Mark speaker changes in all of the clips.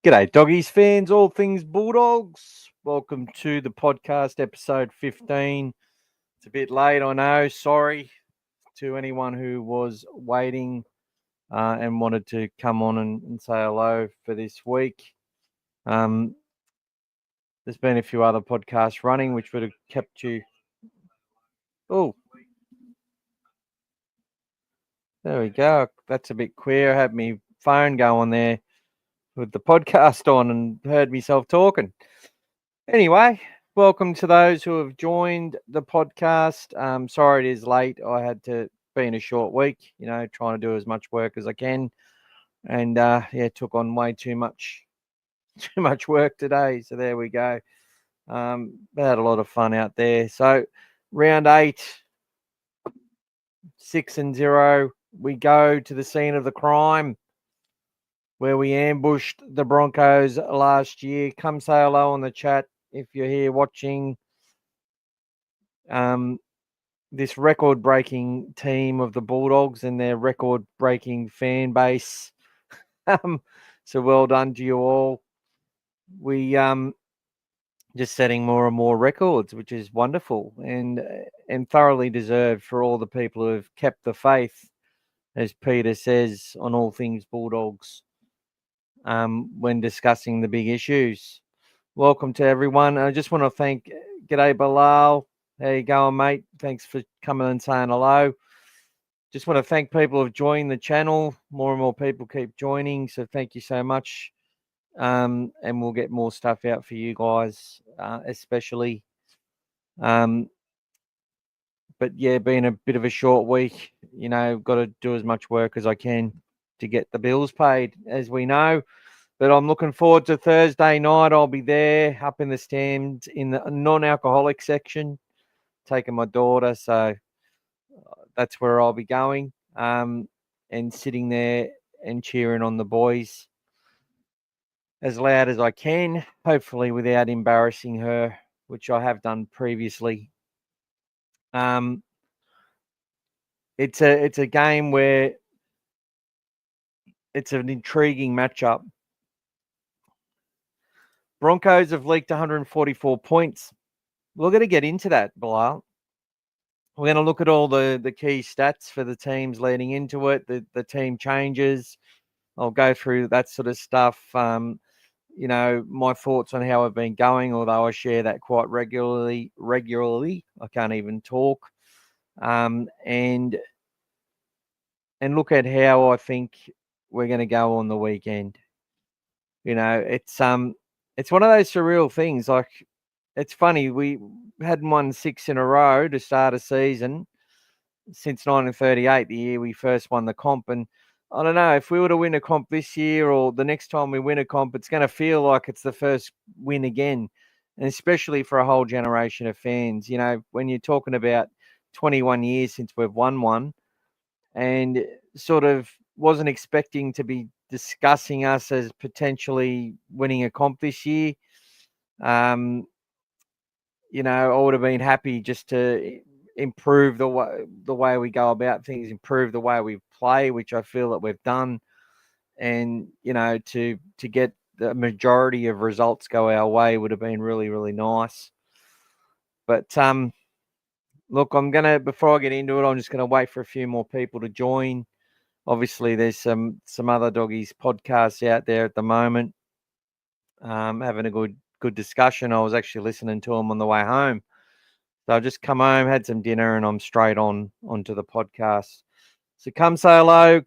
Speaker 1: G'day, doggies fans, all things Bulldogs. Welcome to the podcast, episode 15. It's a bit late, I know. Sorry to anyone who was waiting and wanted to come on and say hello for this week. There's been a few other podcasts running, which would have kept you. Oh, there we go. That's a bit queer. I had my phone going there with the podcast on and heard myself talking. Anyway, welcome to those who have joined the podcast. Sorry it is late. I had to be in a short week, trying to do as much work as I can. And took on way too much work today. So there we go. Had a lot of fun out there. So round 8, 6-0, we go to the scene of the crime where we ambushed the Broncos last year. Come say hello on the chat if you're here watching. This record-breaking team of the Bulldogs and their record-breaking fan base. So well done to you all. We just setting more and more records, which is wonderful and thoroughly deserved for all the people who have kept the faith, as Peter says, on all things Bulldogs when discussing the big issues. Welcome to everyone. I just want to thank G'day Bilal. How you going, mate? Thanks for coming and saying hello. Just want to thank people who have joined the channel. More and more people keep joining, so thank you so much. And we'll get more stuff out for you guys, especially. But yeah, being a bit of a short week, got to do as much work as I can to get the bills paid, as we know. But I'm looking forward to Thursday night. I'll be there up in the stands in the non-alcoholic section, taking my daughter. So that's where I'll be going and sitting there and cheering on the boys as loud as I can, hopefully without embarrassing her, which I have done previously. It's a game where it's an intriguing matchup. Broncos have leaked 144 points. We're going to get into that, Bilal. We're going to look at all the key stats for the teams leading into it, the team changes. I'll go through that sort of stuff. My thoughts on how I've been going, although I share that quite regularly. I can't even talk. And look at how I think we're going to go on the weekend. It's one of those surreal things. Like, it's funny, we hadn't won 6 in a row to start a season since 1938, the year we first won the comp. And I don't know, if we were to win a comp this year or the next time we win a comp, it's going to feel like it's the first win again, and especially for a whole generation of fans. When you're talking about 21 years since we've won one, and sort of wasn't expecting to be discussing us as potentially winning a comp this year. I would have been happy just to improve the way we go about things, improve the way we play, which I feel that we've done, and to get the majority of results go our way would have been really, really nice. But look, before I get into it, I'm just gonna wait for a few more people to join. Obviously, there's some other doggies podcasts out there at the moment, having a good discussion. I was actually listening to them on the way home. So I just come home, had some dinner, and I'm straight onto the podcast. So come say hello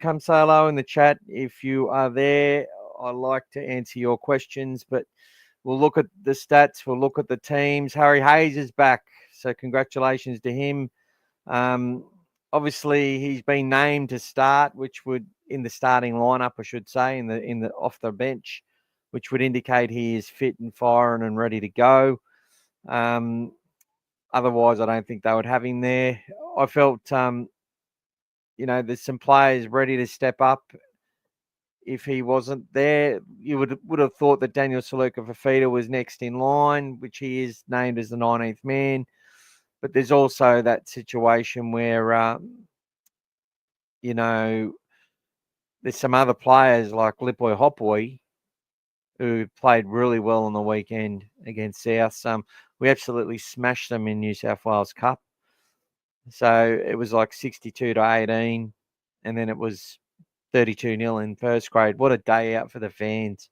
Speaker 1: in the chat if you are there. I like to answer your questions, but we'll look at the stats. We'll look at the teams. Harry Hayes is back, so congratulations to him. Obviously, he's been named to start, which would, in the starting lineup, I should say, in the off the bench, which would indicate he is fit and firing and ready to go. Otherwise, I don't think they would have him there. I felt, there's some players ready to step up. If he wasn't there, you would have thought that Daniel Saluka-Fafita was next in line, which he is named as the 19th man. But there's also that situation where, there's some other players like Lipoi Hopoi who played really well on the weekend against South. We absolutely smashed them in New South Wales Cup. So it was like 62-18, and then it was 32-0 in first grade. What a day out for the fans.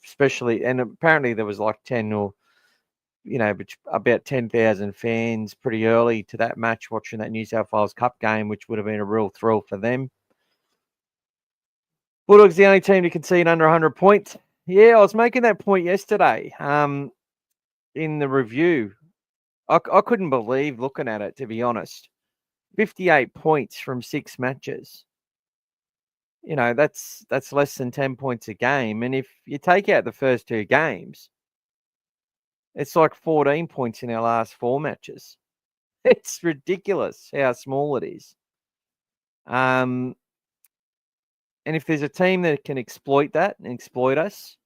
Speaker 1: Especially, and apparently there was like 10 or about 10,000 fans pretty early to that match watching that New South Wales Cup game, which would have been a real thrill for them. Bulldogs the only team to concede under 100 points. Yeah, I was making that point yesterday in the review. I couldn't believe looking at it, to be honest. 58 points from 6 matches. That's less than 10 points a game. And if you take out the first 2 games, it's like 14 points in our last 4 matches. It's ridiculous how small it is. And if there's a team that can exploit that and exploit us,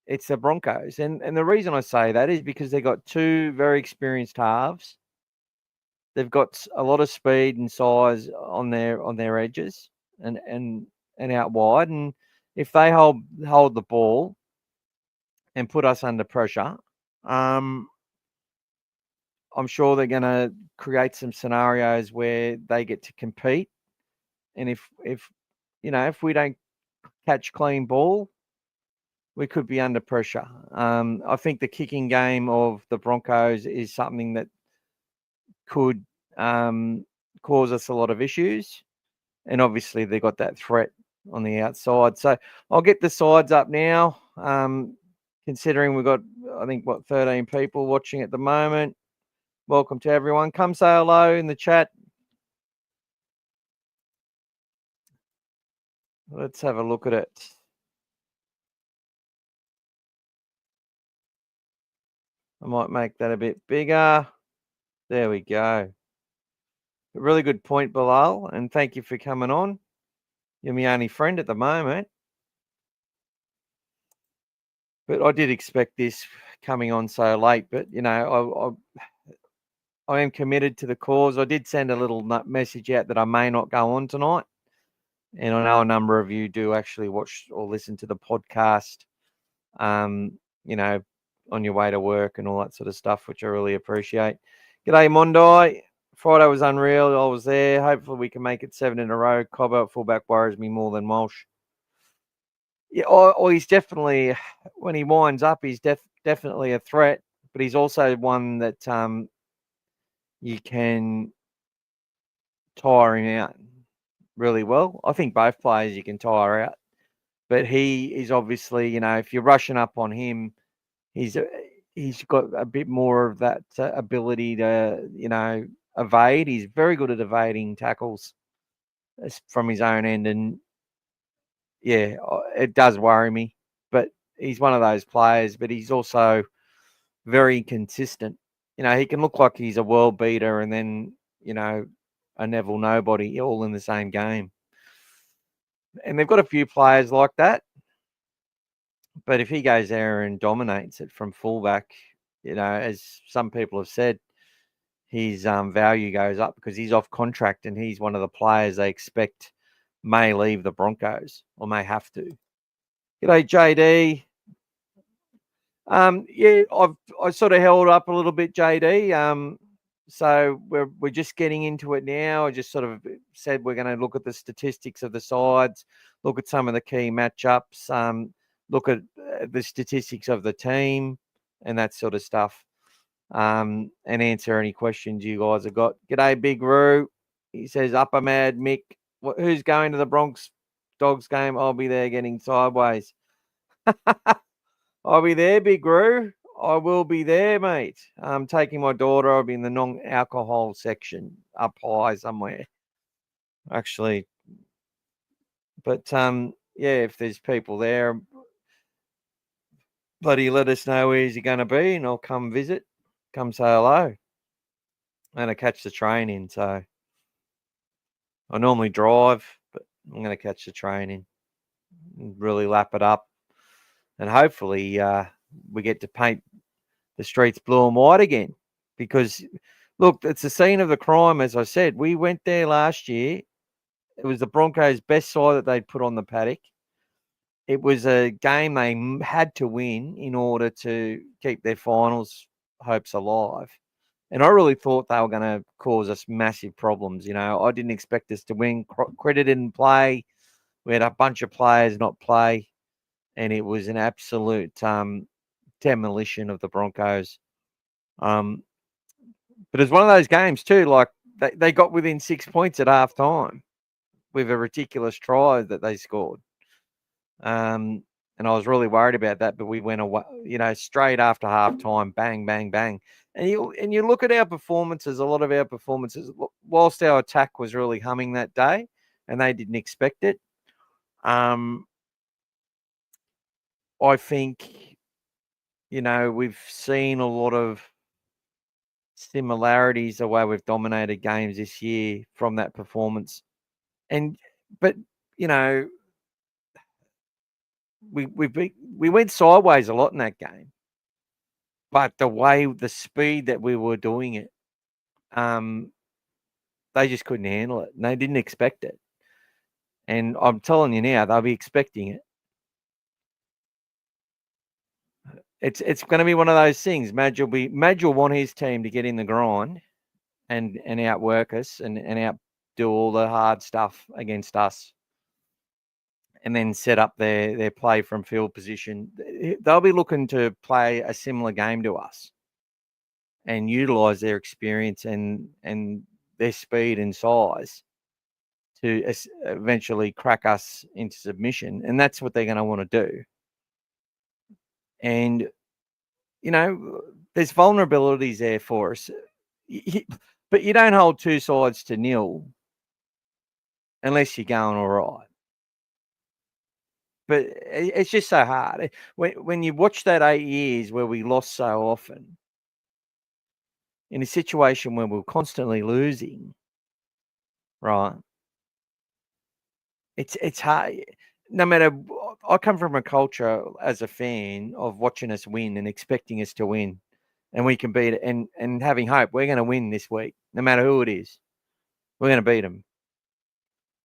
Speaker 1: it's the Broncos. And the reason I say that is because they've got 2 very experienced halves. They've got a lot of speed and size on their edges and out wide. And if they hold the ball and put us under pressure, I'm sure they're going to create some scenarios where they get to compete. And if we don't catch clean ball, we could be under pressure. I think the kicking game of the Broncos is something that could cause us a lot of issues. And obviously they've got that threat on the outside. So I'll get the sides up now. Considering we've got, I think, 13 people watching at the moment. Welcome to everyone. Come say hello in the chat. Let's have a look at it. I might make that a bit bigger. There we go. A really good point, Bilal, and thank you for coming on. You're my only friend at the moment. But I did expect this coming on so late. But, I am committed to the cause. I did send a little message out that I may not go on tonight. And I know a number of you do actually watch or listen to the podcast, on your way to work and all that sort of stuff, which I really appreciate. G'day, Mondai. Friday was unreal. I was there. Hopefully we can make it 7 in a row. Cobbo at fullback worries me more than Walsh. Yeah, or he's definitely, when he winds up, he's definitely a threat, but he's also one that you can tire him out really well. I think both players you can tire out, but he is obviously, if you're rushing up on him, he's got a bit more of that ability to, evade. He's very good at evading tackles from his own end, and yeah, it does worry me. But he's one of those players, but he's also very consistent. He can look like he's a world beater and then, a Neville nobody all in the same game. And they've got a few players like that. But if he goes there and dominates it from fullback, as some people have said, his value goes up because he's off contract and he's one of the players they expect may leave the Broncos or may have to. G'day, JD. Yeah, I sort of held up a little bit, JD. So we're just getting into it now. I just sort of said we're going to look at the statistics of the sides, look at some of the key matchups, look at the statistics of the team and that sort of stuff, and answer any questions you guys have got. G'day, Big Roo. He says, Upper Mad Mick. Who's going to the Bronx Dogs game? I'll be there getting sideways. I'll be there, Big Roo. I will be there, mate. I'm taking my daughter. I'll be in the non-alcohol section up high somewhere, actually. But, yeah, if there's people there, bloody let us know where's he going to be and I'll come visit, come say hello. I'm going to catch the train in, so I normally drive, but I'm going to catch the train in and really lap it up. And hopefully we get to paint the streets blue and white again. Because, look, it's the scene of the crime, as I said. We went there last year. It was the Broncos' best side that they'd put on the paddock. it was a game they had to win in order to keep their finals hopes alive. And I really thought they were going to cause us massive problems. I didn't expect us to win. Credit didn't play. We had a bunch of players not play, and it was an absolute demolition of the Broncos. But it's one of those games too, like they got within 6 points at half time with a ridiculous try that they scored. And I was really worried about that, but we went away, straight after half time, bang, bang, bang. And you look at our performances, a lot of our performances, whilst our attack was really humming that day and they didn't expect it, I think, we've seen a lot of similarities the way we've dominated games this year from that performance. But we went sideways a lot in that game, but the speed that we were doing it, they just couldn't handle it, and they didn't expect it. And I'm telling you now, they'll be expecting it. It's going to be one of those things. Madge will want his team to get in the grind and outwork us and outdo all the hard stuff against us, and then set up their play from field position. They'll be looking to play a similar game to us and utilise their experience and their speed and size to eventually crack us into submission. And that's what they're going to want to do. And, there's vulnerabilities there for us. But you don't hold two sides to nil unless you're going all right. But it's just so hard. When you watch that 8 years where we lost so often, in a situation where we're constantly losing, right? It's hard. No matter, I come from a culture as a fan of watching us win and expecting us to win, and we can beat it, and having hope we're going to win this week, no matter who it is. We're going to beat them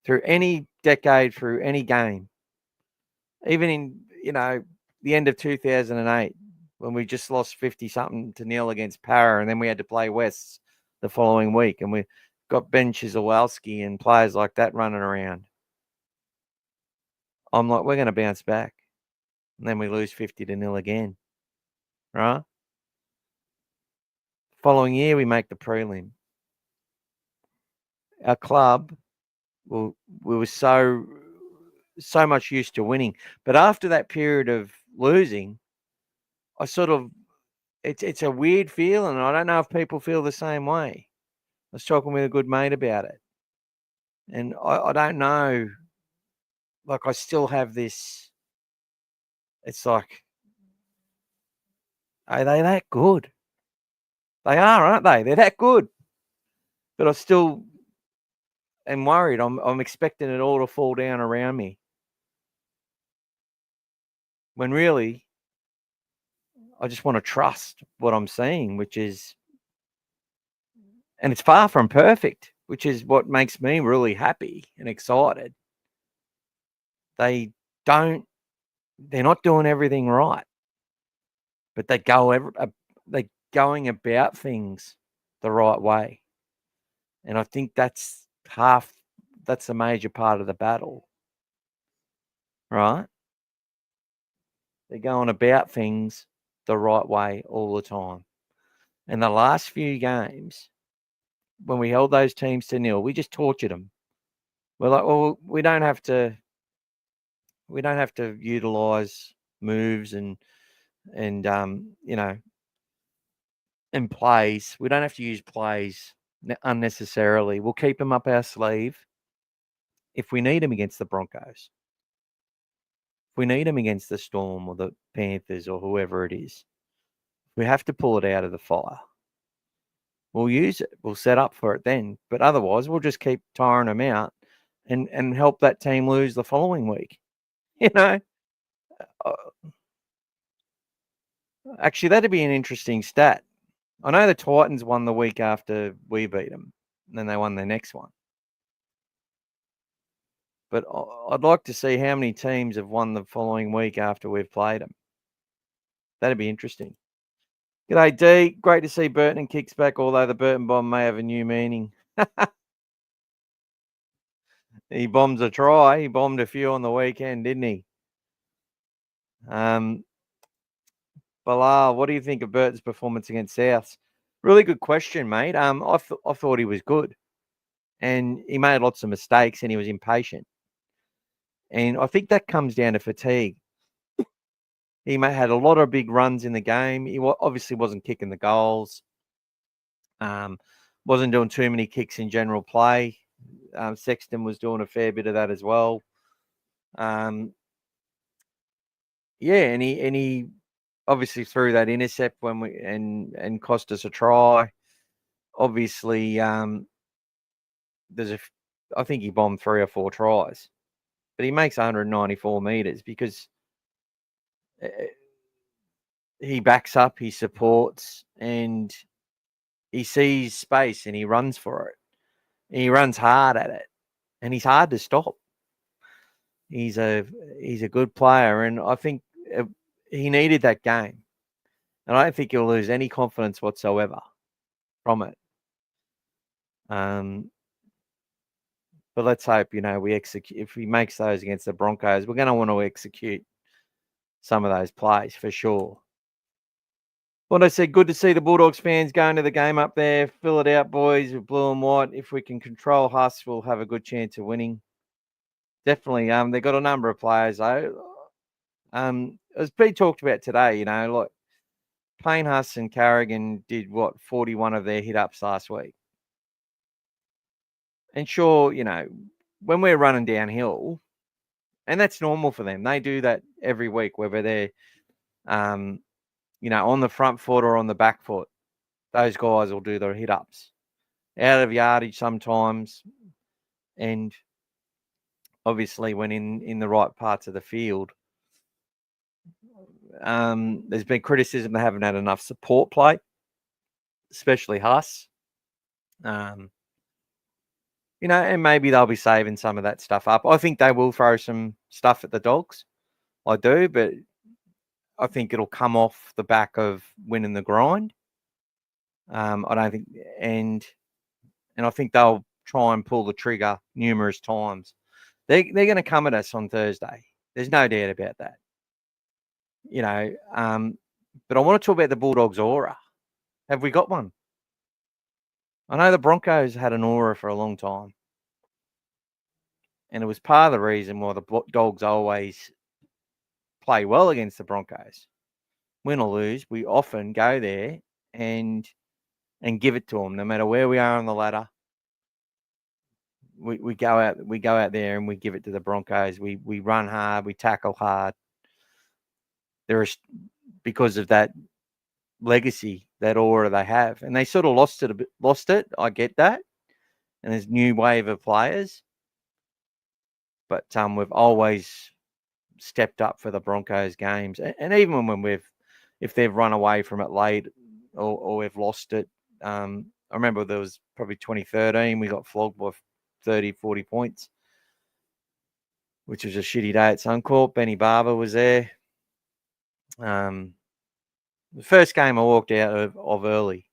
Speaker 1: through any decade, through any game. Even in, the end of 2008, when we just lost 50-something to nil against Para, and then we had to play Wests the following week, and we got Ben Chizowalski and players like that running around. I'm like, we're going to bounce back. And then we lose 50-0 again, right? Following year, we make the prelim. Our club, we were so much used to winning. But after that period of losing, I sort of, it's a weird feeling. I don't know if people feel the same way. I was talking with a good mate about it. And I don't know, like I still have this, it's like, are they that good? They are, aren't they? They're that good. But I still am worried. I'm expecting it all to fall down around me. When really, I just want to trust what I'm seeing, which is, and it's far from perfect, which is what makes me really happy and excited. They're not doing everything right, but they're going about things the right way. And I think that's a major part of the battle, right? They're going about things the right way all the time. And the last few games, when we held those teams to nil, we just tortured them. We're like, well, we don't have to utilize moves and plays. We don't have to use plays unnecessarily. We'll keep them up our sleeve if we need them against the Broncos. If we need them against the Storm or the Panthers or whoever it is, we have to pull it out of the fire. We'll use it. We'll set up for it then. But otherwise, we'll just keep tiring them out and help that team lose the following week. Actually, that'd be an interesting stat. I know the Titans won the week after we beat them, and then they won their next one. But I'd like to see how many teams have won the following week after we've played them. That'd be interesting. G'day, D. Great to see Burton and Kicks back, although the Burton bomb may have a new meaning. He bombs a try. He bombed a few on the weekend, didn't he? Bilal, what do you think of Burton's performance against Souths? Really good question, mate. I thought he was good, and he made lots of mistakes, and he was impatient. And I think that comes down to fatigue. He had a lot of big runs in the game. He obviously wasn't kicking the goals. Wasn't doing too many kicks in general play. Sexton was doing a fair bit of that as well. And he obviously threw that intercept when and cost us a try. Obviously, I think he bombed 3 or 4 tries, but he makes 194 meters because he backs up, he supports, and he sees space and he runs for it. And he runs hard at it, and he's hard to stop. He's a good player, and I think he needed that game. And I don't think he'll lose any confidence whatsoever from it. But let's hope, we execute. If he makes those against the Broncos, we're going to want to execute some of those plays for sure. What I said, good to see the Bulldogs fans going to the game up there. Fill it out, boys, with blue and white. If we can control Huss, we'll have a good chance of winning. Definitely. They've got a number of players, though. As Pete talked about today, like Payne Huss and Carrigan did 41 of their hit-ups last week. And sure, when we're running downhill, and that's normal for them. They do that every week, whether they're, on the front foot or on the back foot. Those guys will do their hit-ups. Out of yardage sometimes, and obviously when in the right parts of the field. There's been criticism they haven't had enough support play, especially Huss. And maybe they'll be saving some of that stuff up. I think they will throw some stuff at the Dogs. I do, but I think it'll come off the back of winning the grind. I don't think, and I think they'll try and pull the trigger numerous times. They're going to come at us on Thursday. There's no doubt about that. But I want to talk about the Bulldogs' aura. Have we got one? I know the Broncos had an aura for a long time. And it was part of the reason why the Dogs always play well against the Broncos. Win or lose, we often go there and give it to them, no matter where we are on the ladder. We go out there and we give it to the Broncos. We run hard, we tackle hard. Because of that legacy, that aura they have, and they sort of lost it. I get that, and there's a new wave of players, but we've always stepped up for the Broncos games, and even when if they've run away from it late or we've lost it. I remember there was probably 2013, we got flogged by 30, 40 points, which was a shitty day at Suncorp. Benny Barber was there. The first game I walked out of early,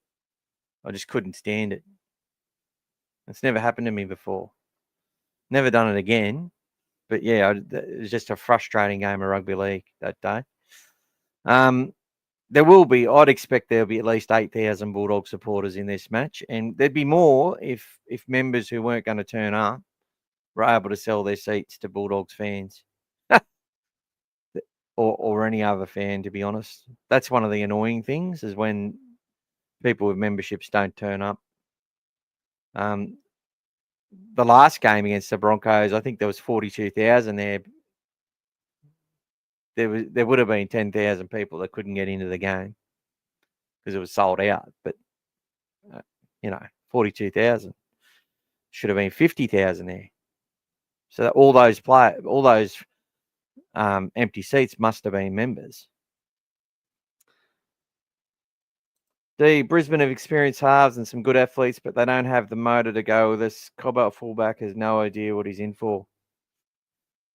Speaker 1: I just couldn't stand it. It's never happened to me before. Never done it again. But yeah, it was just a frustrating game of rugby league that day. I'd expect there'll be at least 8,000 Bulldog supporters in this match. And there'd be more if members who weren't going to turn up were able to sell their seats to Bulldogs fans. Or any other fan, to be honest. That's one of the annoying things, is when people with memberships don't turn up. The last game against the Broncos, I think there was 42,000 there. There would have been 10,000 people that couldn't get into the game because it was sold out. But 42,000 should have been 50,000 there. So all those empty seats must have been members. Brisbane have experienced halves and some good athletes, but they don't have the motor to go with us. Cobalt fullback has no idea what he's in for.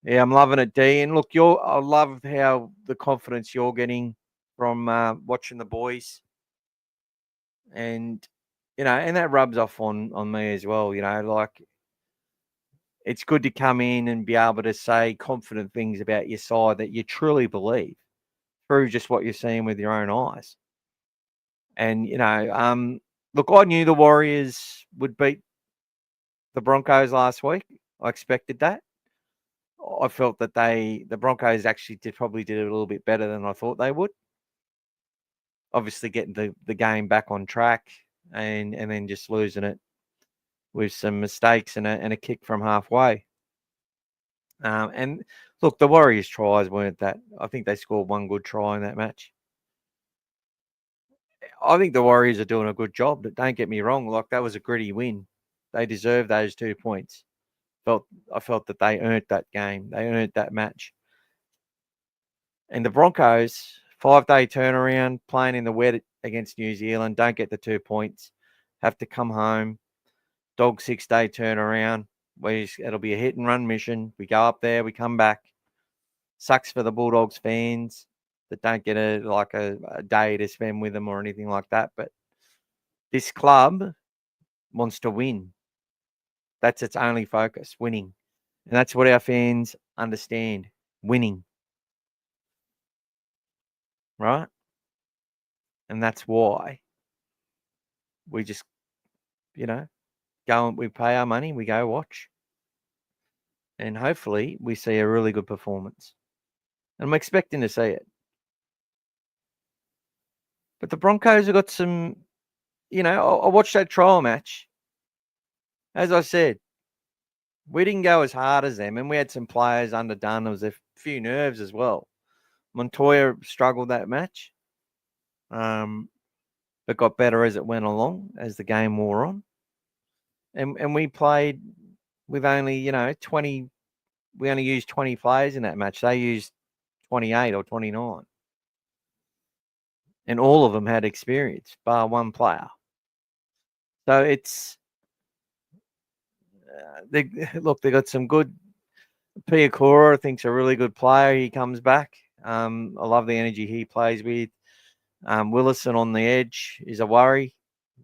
Speaker 1: Yeah, I'm loving it, D. And look, I love how the confidence you're getting from watching the boys, and and that rubs off on me as well. Like it's good to come in and be able to say confident things about your side that you truly believe through just what you're seeing with your own eyes. And look, I knew the Warriors would beat the Broncos last week. I expected that. I felt that the Broncos actually probably did it a little bit better than I thought they would. Obviously, getting the game back on track and then just losing it with some mistakes and a kick from halfway. And look, the Warriors' tries weren't that. I think they scored one good try in that match. I think the Warriors are doing a good job, but don't get me wrong. Like that was a gritty win. They deserved those 2 points. I felt that they earned that game. They earned that match. And the Broncos, 5-day turnaround, playing in the wet against New Zealand, don't get the 2 points, have to come home. Dog 6-day turnaround. It'll be a hit and run mission. We go up there, we come back. Sucks for the Bulldogs fans that don't get a day to spend with them or anything like that. But this club wants to win. That's its only focus, winning. And that's what our fans understand, winning. Right? And that's why we just, go and we pay our money, we go watch. And hopefully we see a really good performance. And I'm expecting to see it. But the Broncos have got some, I watched that trial match. As I said, we didn't go as hard as them, and we had some players underdone. There was a few nerves as well. Montoya struggled that match, but got better as it went along, as the game wore on. And we played with only, 20. We only used 20 players in that match. They used 28 or 29. And all of them had experience, bar one player. So it's, they got some good. Piakura, I think, is a really good player. He comes back. I love the energy he plays with. Willison on the edge is a worry.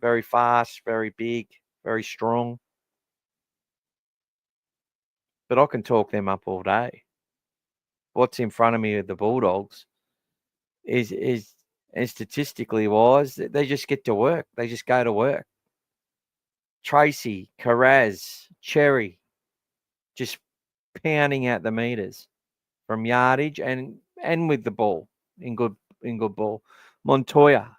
Speaker 1: Very fast, very big, very strong. But I can talk them up all day. What's in front of me with the Bulldogs is and statistically wise, they just get to work. They just go to work. Tracy, Carraz, Cherry, just pounding out the meters from yardage and with the ball in good ball. Montoya,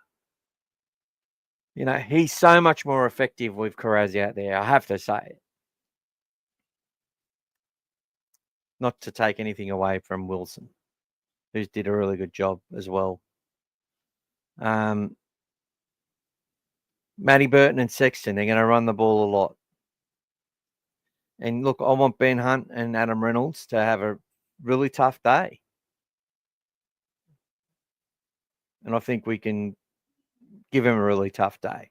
Speaker 1: he's so much more effective with Carraz out there. I have to say it. Not to take anything away from Wilson, who's did a really good job as well. Matty Burton and Sexton, they're going to run the ball a lot. And look, I want Ben Hunt and Adam Reynolds to have a really tough day. And I think we can give him a really tough day.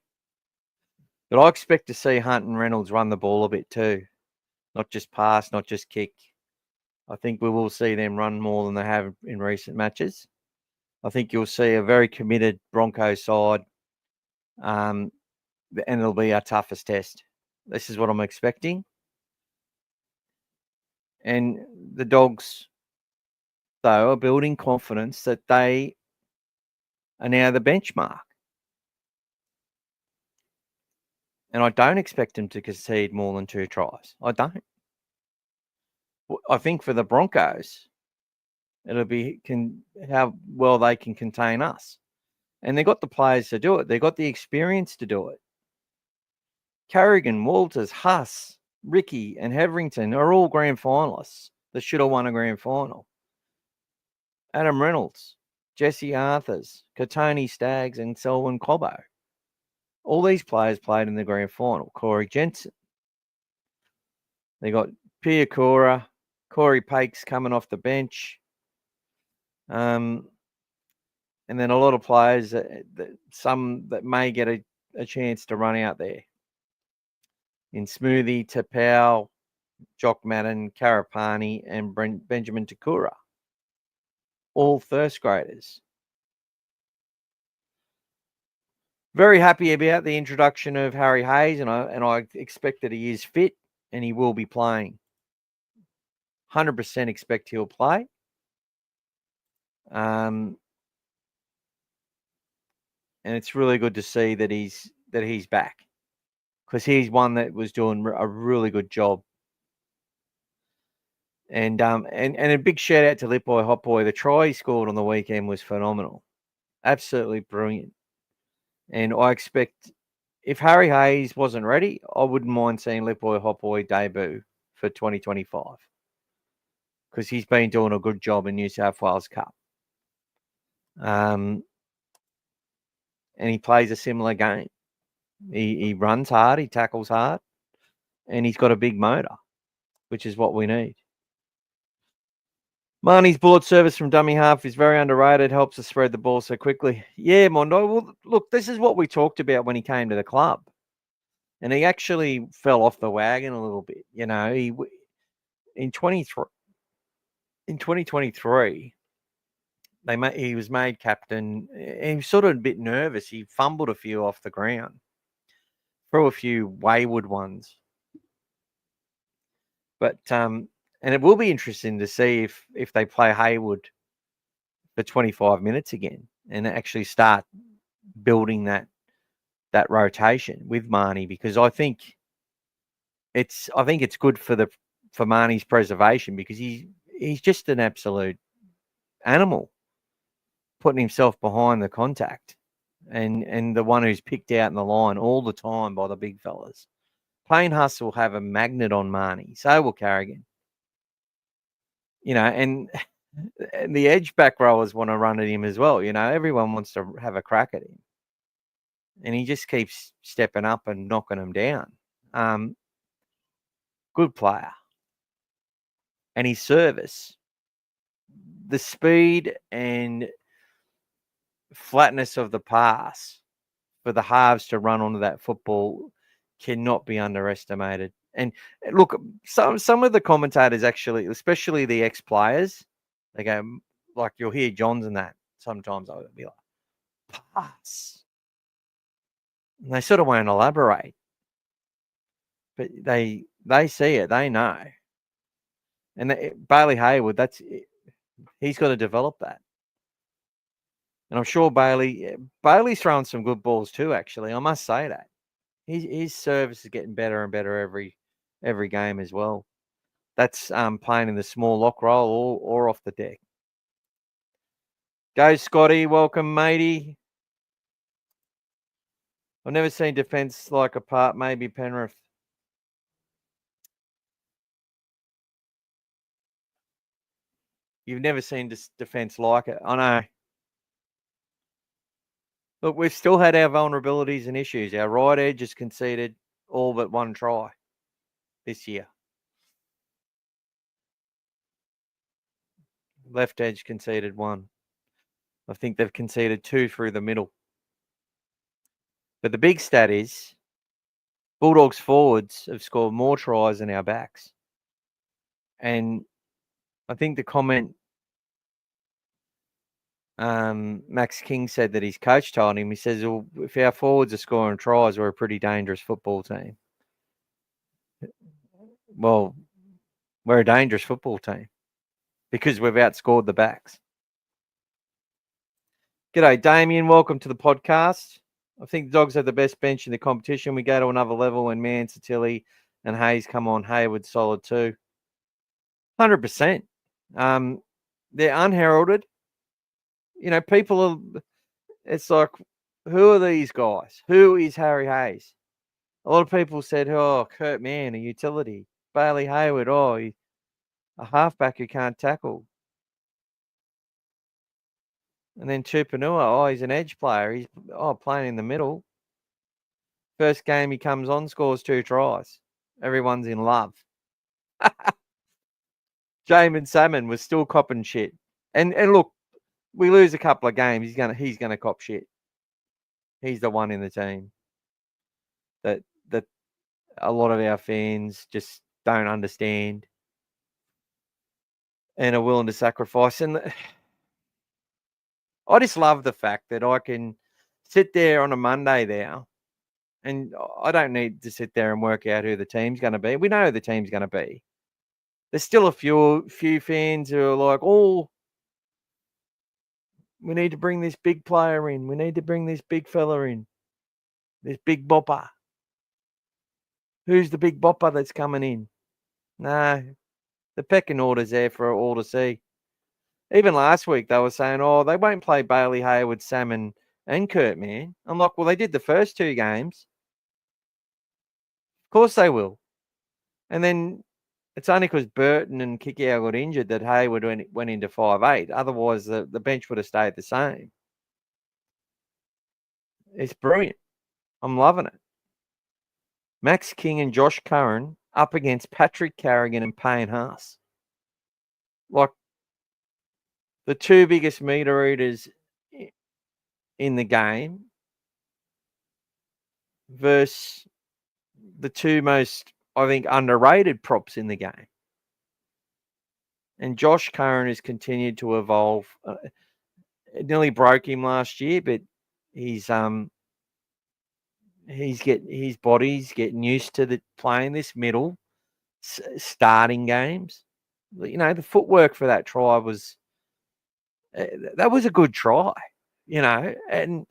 Speaker 1: But I expect to see Hunt and Reynolds run the ball a bit too. Not just pass, not just kick. I think we will see them run more than they have in recent matches. I think you'll see a very committed Broncos side. And it'll be our toughest test. This is what I'm expecting. And the Dogs, though, are building confidence that they are now the benchmark. And I don't expect them to concede more than 2 tries. I don't. I think for the Broncos, it'll be how well they can contain us. And they've got the players to do it. They've got the experience to do it. Carrigan, Walters, Huss, Ricky, and Heverington are all grand finalists that should have won a grand final. Adam Reynolds, Jesse Arthurs, Katoni Staggs, and Selwyn Cobbo. All these players played in the grand final. Corey Jensen. They got Piakura, Corey Pakes coming off the bench. And then a lot of players, some that may get a chance to run out there. In Smoothie, Tapau, Jock Madden, Karapani, and Benjamin Takura. All first graders. Very happy about the introduction of Harry Hayes, and I expect that he is fit and he will be playing. 100% expect he'll play. And it's really good to see that he's back, because he's one that was doing a really good job. And a big shout out to Lipboy Hotboy. The try he scored on the weekend was phenomenal, absolutely brilliant. And I expect, if Harry Hayes wasn't ready, I wouldn't mind seeing Lipboy Hotboy debut for 2025, because he's been doing a good job in New South Wales Cup. And he plays a similar game. He runs hard, he tackles hard, and he's got a big motor, which is what we need. Marnie's bullet service from dummy half is very underrated, helps us spread the ball so quickly. Yeah, Mondo. Well, look, this is what we talked about when he came to the club. And he actually fell off the wagon a little bit. You know, in 2023, he was made captain. He was sort of a bit nervous. He fumbled a few off the ground, threw a few wayward ones. But and it will be interesting to see if they play Hayward for 25 minutes again and actually start building that rotation with Marnie, because I think it's good for Marnie's preservation, because he's just an absolute animal, putting himself behind the contact and the one who's picked out in the line all the time by the big fellas. Payne Huss will have a magnet on Marnie, so will Carrigan. You know, and the edge back rowers want to run at him as well. You know, everyone wants to have a crack at him. And he just keeps stepping up and knocking them down. Good player. And his service, the speed and flatness of the pass for the halves to run onto that football cannot be underestimated. And look, some of the commentators actually, especially the ex-players, they go, like, you'll hear Johns and that sometimes. I'll be like, pass. And they sort of won't elaborate. But they see it, they know. And Bailey Hayward, he's got to develop that. And I'm sure Bailey's throwing some good balls too, actually. I must say that. His service is getting better and better every game as well. That's playing in the small lock roll or off the deck. Go, Scotty. Welcome, matey. I've never seen defence like a part, maybe Penrith. You've never seen defence like it. I know. Look, we've still had our vulnerabilities and issues. Our right edge has conceded all but one try this year. Left edge conceded one. I think they've conceded two through the middle. But the big stat is Bulldogs forwards have scored more tries than our backs. And I think the comment Max King said that his coach told him, he says, well, if our forwards are scoring tries, we're a pretty dangerous football team. Well, we're a dangerous football team because we've outscored the backs. G'day, Damien. Welcome to the podcast. I think the Dogs have the best bench in the competition. We go to another level when Mann, Satilli and Hayes come on. Hayward solid too. 100%. They're unheralded. You know, it's like, who are these guys? Who is Harry Hayes? A lot of people said, oh, Kurt Mann, a utility. Bailey Hayward, he's a halfback who can't tackle. And then Tupanua, he's an edge player. He's playing in the middle. First game he comes on, scores 2 tries. Everyone's in love. Jamin Salmon was still copping shit. And look, we lose a couple of games, he's gonna cop shit. He's the one in the team that a lot of our fans just don't understand and are willing to sacrifice. And I just love the fact that I can sit there on a Monday now, and I don't need to sit there and work out who the team's going to be. We know who the team's going to be. There's still a few fans who are like, oh, we need to bring this big player in. We need to bring this big fella in. This big bopper. Who's the big bopper that's coming in? No, the pecking order's there for all to see. Even last week, they were saying, oh, they won't play Bailey, Hayward, Salmon, and Kurt, man. I'm like, well, they did the first 2 games. Of course they will. And then it's only because Burton and Kikau got injured that Hayward went into 5'8". Otherwise, the bench would have stayed the same. It's brilliant. I'm loving it. Max King and Josh Curran up against Patrick Carrigan and Payne Haas. Like, the 2 biggest meter eaters in the game versus the 2 most, I think, underrated props in the game. And Josh Curran has continued to evolve. It nearly broke him last year, but his body's getting used to playing this middle, starting games. You know, the footwork for that try was that was a good try. You know, and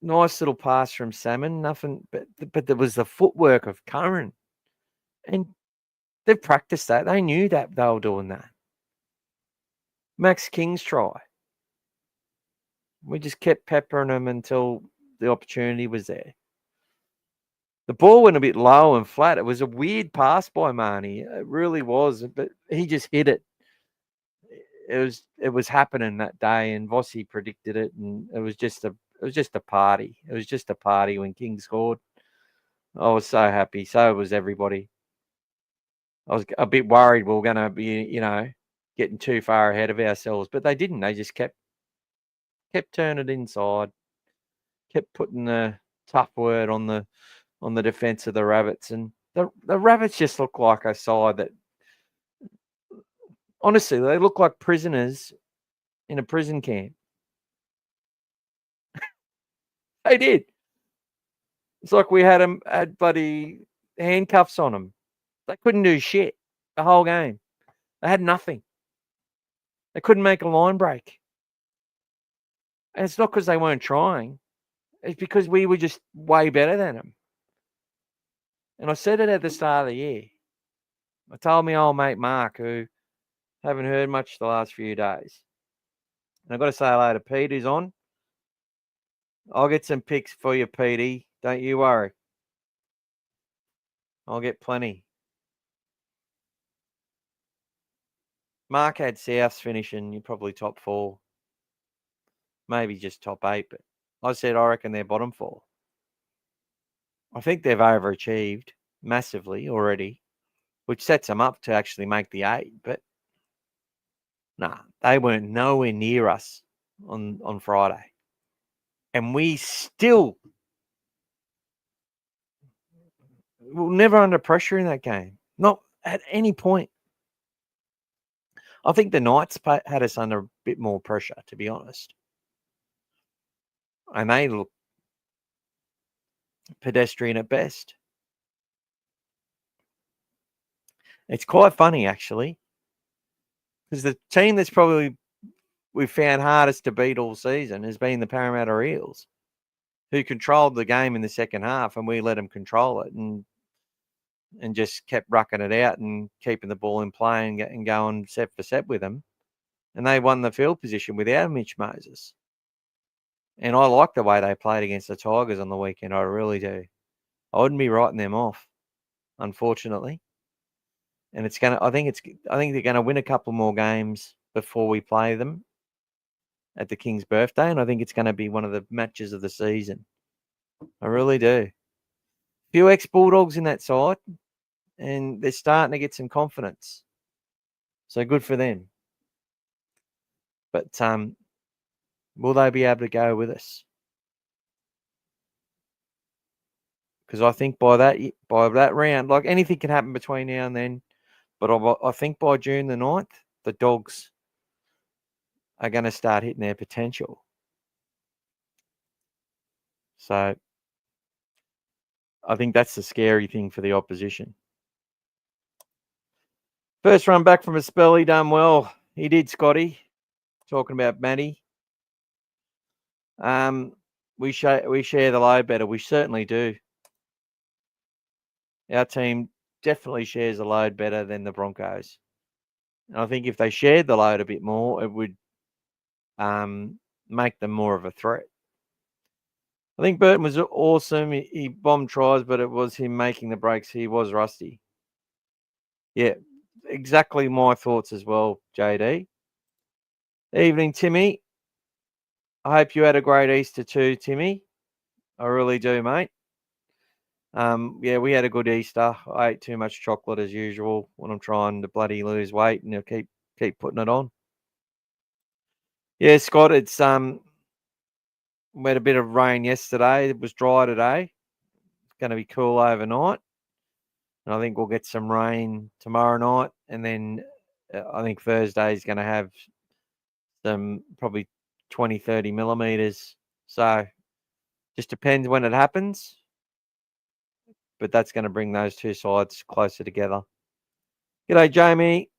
Speaker 1: nice little pass from Salmon. Nothing, but there was the footwork of Curran, and they've practiced that. They knew that they were doing that. Max King's try. We just kept peppering them until the opportunity was there. The ball went a bit low and flat. It was a weird pass by Marnie. It really was, but he just hit it. It was happening that day, and Vossi predicted it, and it was just a party. It was just a party when King scored. I was so happy. So was everybody. I was a bit worried we were going to be, you know, getting too far ahead of ourselves, but they didn't. They just kept turning it inside, kept putting the tough word on the defense of the Rabbits, and the Rabbits just look like a side that, honestly, they look like prisoners in a prison camp. They did. It's like we had bloody handcuffs on them. They couldn't do shit the whole game. They had nothing. They couldn't make a line break. And it's not because they weren't trying. It's because we were just way better than them. And I said it at the start of the year. I told my old mate Mark, who haven't heard much the last few days. And I've got to say hello to Pete, who's on. I'll get some picks for you, Petey. Don't you worry. I'll get plenty. Mark had Souths finishing, you're probably top 4. Maybe just top 8, but I said I reckon they're bottom 4. I think they've overachieved massively already, which sets them up to actually make the 8. But nah, they weren't nowhere near us on Friday. And we still were never under pressure in that game. Not at any point. I think the Knights had us under a bit more pressure, to be honest. And they look pedestrian at best. It's quite funny, actually, because the team that's probably we've found hardest to beat all season has been the Parramatta Eels, who controlled the game in the second half, and we let them control it and just kept rucking it out and keeping the ball in play and going set for set with them. And they won the field position without Mitch Moses. And I like the way they played against the Tigers on the weekend. I really do. I wouldn't be writing them off, unfortunately. And I think they're going to win a couple more games before we play them at the King's birthday. And I think it's going to be one of the matches of the season. I really do. A few ex-Bulldogs in that side, and they're starting to get some confidence. So good for them. But will they be able to go with us? because I think by that round, like anything can happen between now and then, but I think by June the 9th, the Dogs are going to start hitting their potential. So I think that's the scary thing for the opposition. First run back from a spell, he done well. He did, Scotty. Talking about Matty. We share the load better. We certainly do. Our team definitely shares the load better than the Broncos. And I think if they shared the load a bit more, it would make them more of a threat. I think Burton was awesome. He bombed tries, but it was him making the breaks. He was rusty. Yeah, exactly my thoughts as well, JD. Evening, Timmy. I hope you had a great Easter too, Timmy. I really do, mate. Yeah, we had a good Easter. I ate too much chocolate as usual when I'm trying to bloody lose weight, and I keep putting it on. Yeah, Scott, it's we had a bit of rain yesterday. It was dry today. It's going to be cool overnight, and I think we'll get some rain tomorrow night, and then I think Thursday is going to have some probably 20, 30 millimeters. So just depends when it happens. But that's going to bring those two sides closer together. G'day, Jamie.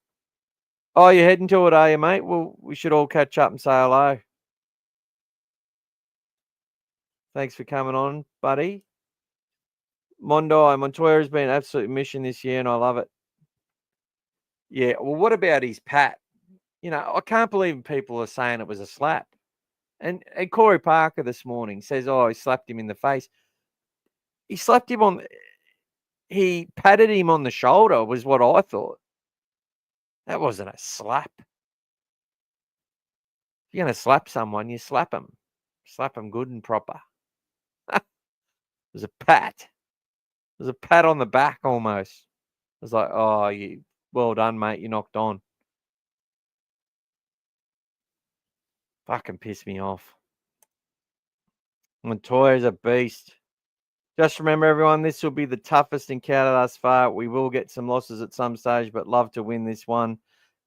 Speaker 1: Oh, you're heading to it, are you, mate? Well, we should all catch up and say hello. Thanks for coming on, buddy. Montoya has been an absolute mission this year, and I love it. Yeah, well, what about his pat? You know, I can't believe people are saying it was a slap. And Corey Parker this morning says, oh, he slapped him in the face. He slapped him he patted him on the shoulder, was what I thought. That wasn't a slap. If you're going to slap someone, you slap them. Slap them good and proper. It was a pat. It was a pat on the back almost. It was like, oh, well done, mate. You knocked on. Fucking pissed me off. Montoya's a beast. Just remember, everyone, this will be the toughest encounter thus far. We will get some losses at some stage, but love to win this one.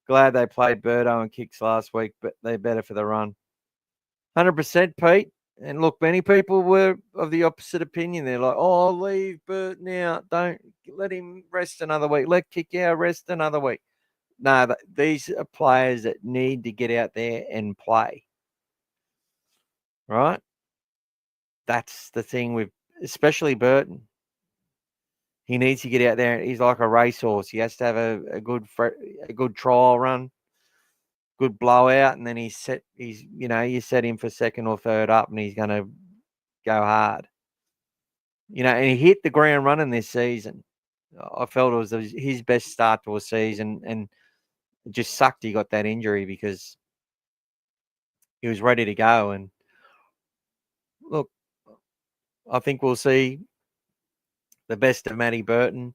Speaker 1: Glad they played Birdo and kicks last week, but they're better for the run. 100%, Pete. And look, many people were of the opposite opinion. They're like, oh, leave Burton out. Don't let him rest another week. Let Kickout rest another week. No, these are players that need to get out there and play. Right? That's the thing with, especially Burton. He needs to get out there. He's like a racehorse. He has to have a good trial run, good blowout, and then you set him for second or third up, and he's going to go hard. You know, and he hit the ground running this season. I felt it was his best start to a season, and it just sucked he got that injury because he was ready to go. And look, I think we'll see the best of Matty Burton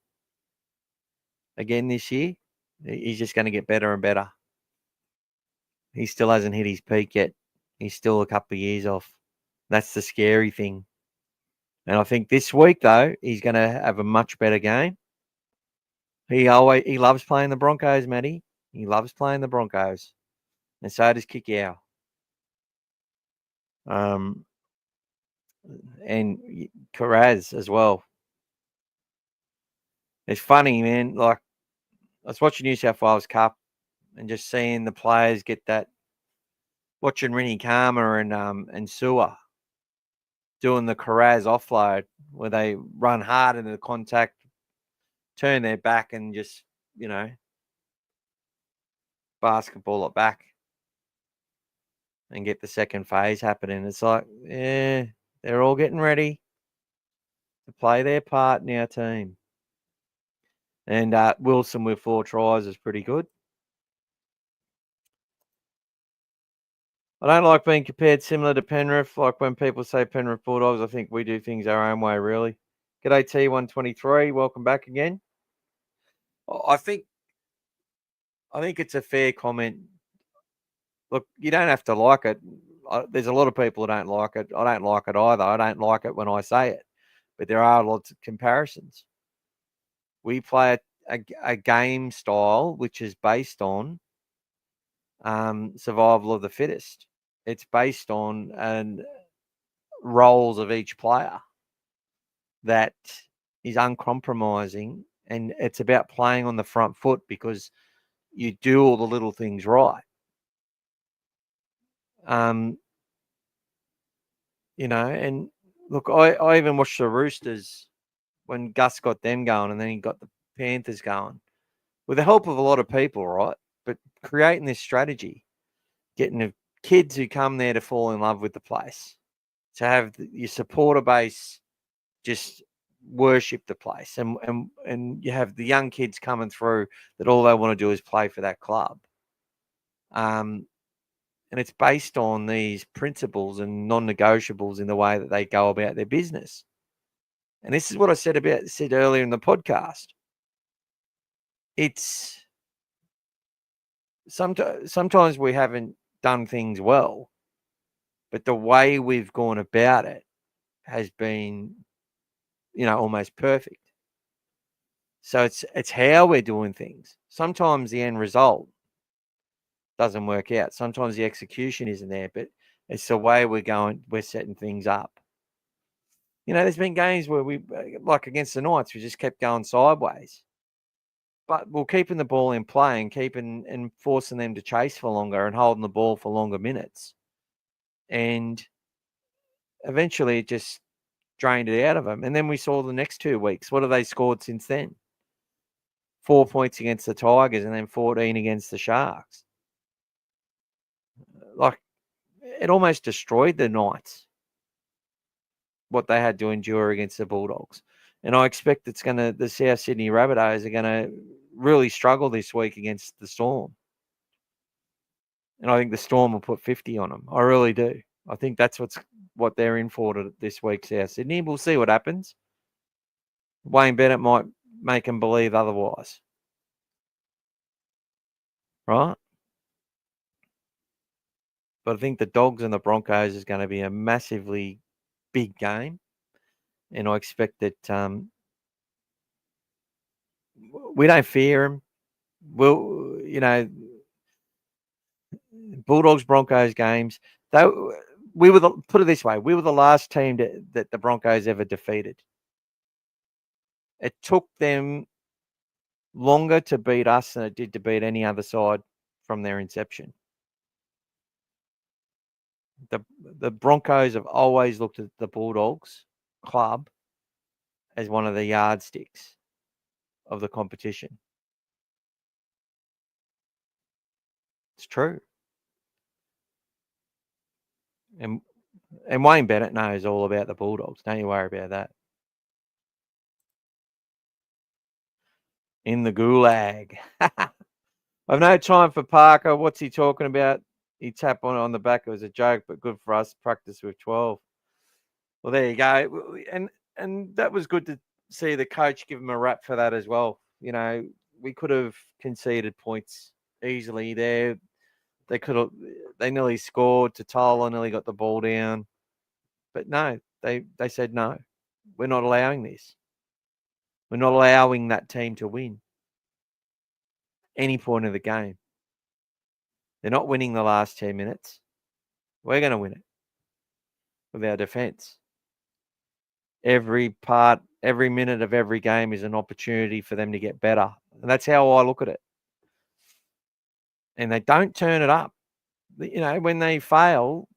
Speaker 1: again this year. He's just going to get better and better. He still hasn't hit his peak yet. He's still a couple of years off. That's the scary thing. And I think this week, though, he's going to have a much better game. He loves playing the Broncos, Matty. He loves playing the Broncos. And so does Kickout. And Carraz as well. It's funny, man. Like, I was watching New South Wales Cup and just seeing the players get that. Watching Rinnie Karma and Sewer doing the Carraz offload where they run hard into the contact, turn their back and just, basketball it back and get the second phase happening. It's like, yeah, they're all getting ready to play their part in our team. And Wilson with 4 tries is pretty good. I don't like being compared similar to Penrith. Like when people say Penrith Bulldogs, I think we do things our own way, really. G'day, T123. Welcome back again. I think it's a fair comment. Look, you don't have to like it. There's a lot of people who don't like it. I don't like it either. I don't like it when I say it. but there are lots of comparisons. We play a game style which is based on survival of the fittest. It's based on roles of each player that is uncompromising, and it's about playing on the front foot because you do all the little things right. And look, I even watched the Roosters when Gus got them going, and then he got the Panthers going with the help of a lot of people, right? But creating this strategy, getting the kids who come there to fall in love with the place, to have your supporter base just worship the place, and you have the young kids coming through that all they want to do is play for that club. And it's based on these principles and non-negotiables in the way that they go about their business. And this is what I said earlier in the podcast. It's sometimes we haven't done things well, but the way we've gone about it has been, almost perfect. So it's how we're doing things. Sometimes the end result doesn't work out. Sometimes the execution isn't there, but it's the way we're setting things up. There's been games where we, like against the Knights, we just kept going sideways. But we're keeping the ball in play and forcing them to chase for longer and holding the ball for longer minutes. And eventually it just drained it out of them. And then we saw the next 2 weeks. What have they scored since then? 4 points against the Tigers and then 14 against the Sharks. Like, it almost destroyed the Knights, what they had to endure against the Bulldogs. And I expect the South Sydney Rabbitohs are going to really struggle this week against the Storm. And I think the Storm will put 50 on them. I really do. I think that's what they're in for this week, South Sydney. We'll see what happens. Wayne Bennett might make them believe otherwise. Right? But I think the Dogs and the Broncos is going to be a massively big game. And I expect that we don't fear them. Bulldogs, Broncos games, put it this way, we were the last team that the Broncos ever defeated. It took them longer to beat us than it did to beat any other side from their inception. The Broncos have always looked at the Bulldogs club as one of the yardsticks of the competition. It's true. And Wayne Bennett knows all about the Bulldogs. Don't you worry about that. In the gulag. I've no time for Parker. What's he talking about? He tapped on the back. It was a joke, but good for us. Practice with 12. Well, there you go. And that was good to see the coach give him a rap for that as well. We could have conceded points easily there. They nearly scored. Totola nearly got the ball down. But no, they said no. We're not allowing this. We're not allowing that team to win any point of the game. They're not winning the last 10 minutes. We're going to win it with our defense. Every minute of every game is an opportunity for them to get better. And that's how I look at it. And they don't turn it up. When they fail,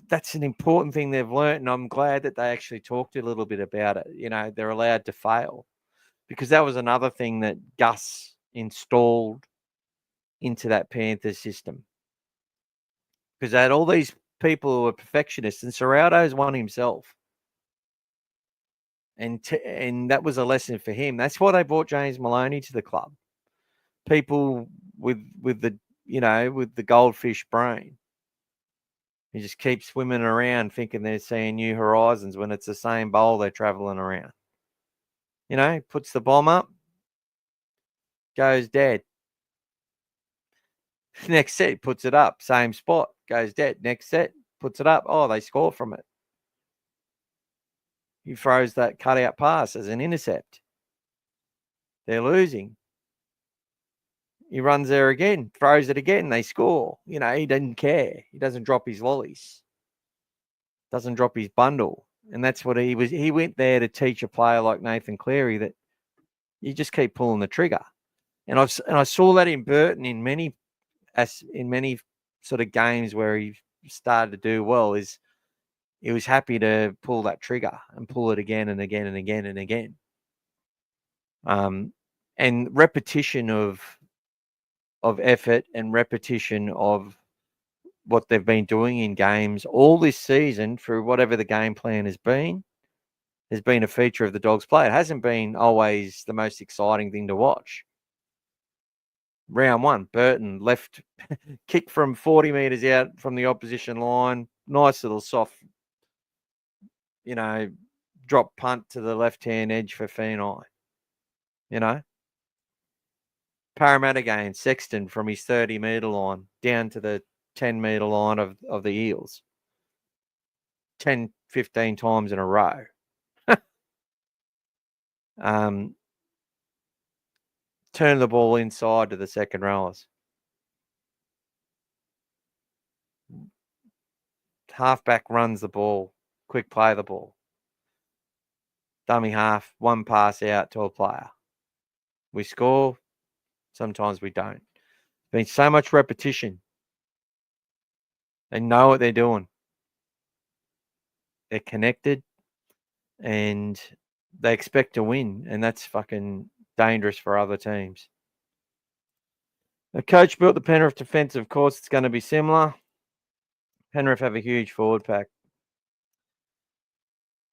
Speaker 1: that's an important thing they've learned. And I'm glad that they actually talked a little bit about it. They're allowed to fail. Because that was another thing that Gus installed into that Panthers system. Because they had all these people who were perfectionists, and Serrato's one himself. And that was a lesson for him. That's why they brought James Maloney to the club. People with the goldfish brain. He just keeps swimming around thinking they're seeing new horizons when it's the same bowl they're traveling around. Puts the bomb up, goes dead. Next set, puts it up, same spot, goes dead. Next set, puts it up. Oh, they score from it. He throws that cutout pass as an intercept. They're losing. He runs there again, throws it again, they score. He doesn't care. He doesn't drop his lollies. Doesn't drop his bundle. And that's what he was. He went there to teach a player like Nathan Cleary that you just keep pulling the trigger. And I saw that in Burton in many sort of games where he started to do well. Is he was happy to pull that trigger and pull it again and again and again and again. And repetition of effort and repetition of what they've been doing in games all this season through whatever the game plan has been a feature of the Dogs' play. It hasn't been always the most exciting thing to watch. Round one, Burton left kick from 40 metres out from the opposition line. Nice little soft, drop punt to the left-hand edge for Feeney. Parramatta game, Sexton from his 30-metre line down to the 10-metre line of the Eels. 10, 15 times in a row. Turn the ball inside to the second rowers. Halfback runs the ball. Quick play the ball. Dummy half, one pass out to a player. We score. Sometimes we don't. Been so much repetition. They know what they're doing. They're connected and they expect to win. And that's fucking dangerous for other teams. The coach built the Penrith defence. Of course, it's going to be similar. Penrith have a huge forward pack.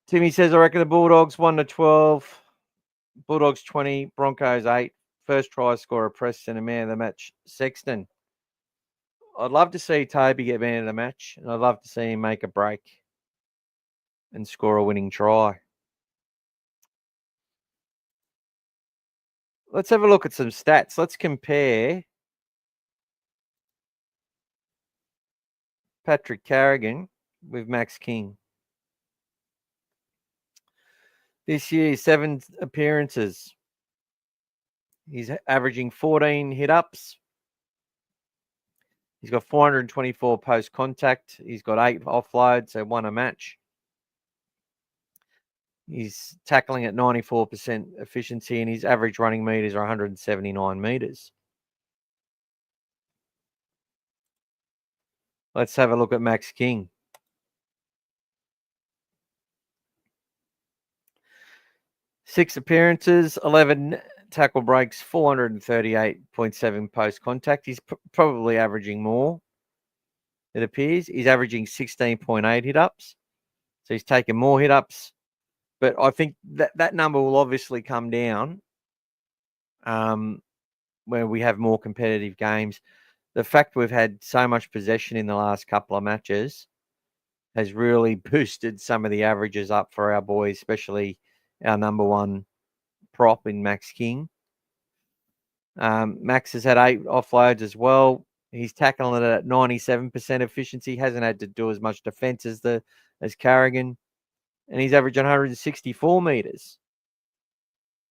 Speaker 1: Timmy says, I reckon the Bulldogs 1-12. Bulldogs 20, Broncos 8. First try scorer Preston and man of the match Sexton. I'd love to see Toby get man of the match, and I'd love to see him make a break and score a winning try. Let's have a look at some stats. Let's compare Patrick Carrigan with Max King. This year, 7 appearances. He's averaging 14 hit-ups. He's got 424 post-contact. He's got 8 offloads, so 1 a match. He's tackling at 94% efficiency, and his average running meters are 179 meters. Let's have a look at Max King. Six appearances, 11 tackle breaks, 438.7 post-contact. He's probably averaging more, it appears. He's averaging 16.8 hit-ups. So he's taken more hit-ups. But I think that number will obviously come down where we have more competitive games. The fact we've had so much possession in the last couple of matches has really boosted some of the averages up for our boys, especially our number one prop in Max King. Max has had 8 offloads as well. He's tackling it at 97% efficiency. Hasn't had to do as much defense as Carrigan. And he's averaging 164 meters,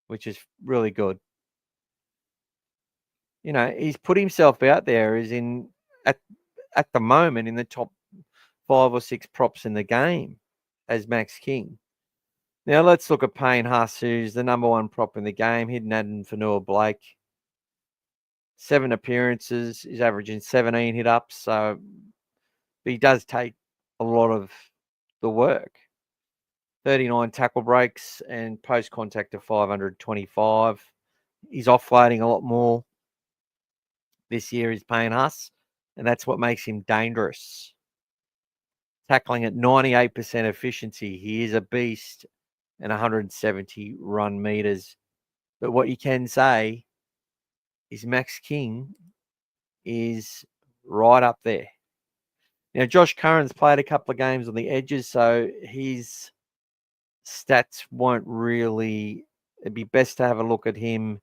Speaker 1: which is really good. He's put himself out there as at the moment in the top 5 or 6 props in the game as Max King. Now let's look at Payne Huss, who's the number one prop in the game. Hidden Adam Fanua Blake. 7 appearances. He's averaging 17 hit-ups. So he does take a lot of the work. 39 tackle breaks and post-contact of 525. He's offloading a lot more this year. He's Payne Huss, and that's what makes him dangerous. Tackling at 98% efficiency. He is a beast and 170 run meters. But what you can say is Max King is right up there. Now, Josh Curran's played a couple of games on the edges, so his stats won't really... It'd be best to have a look at him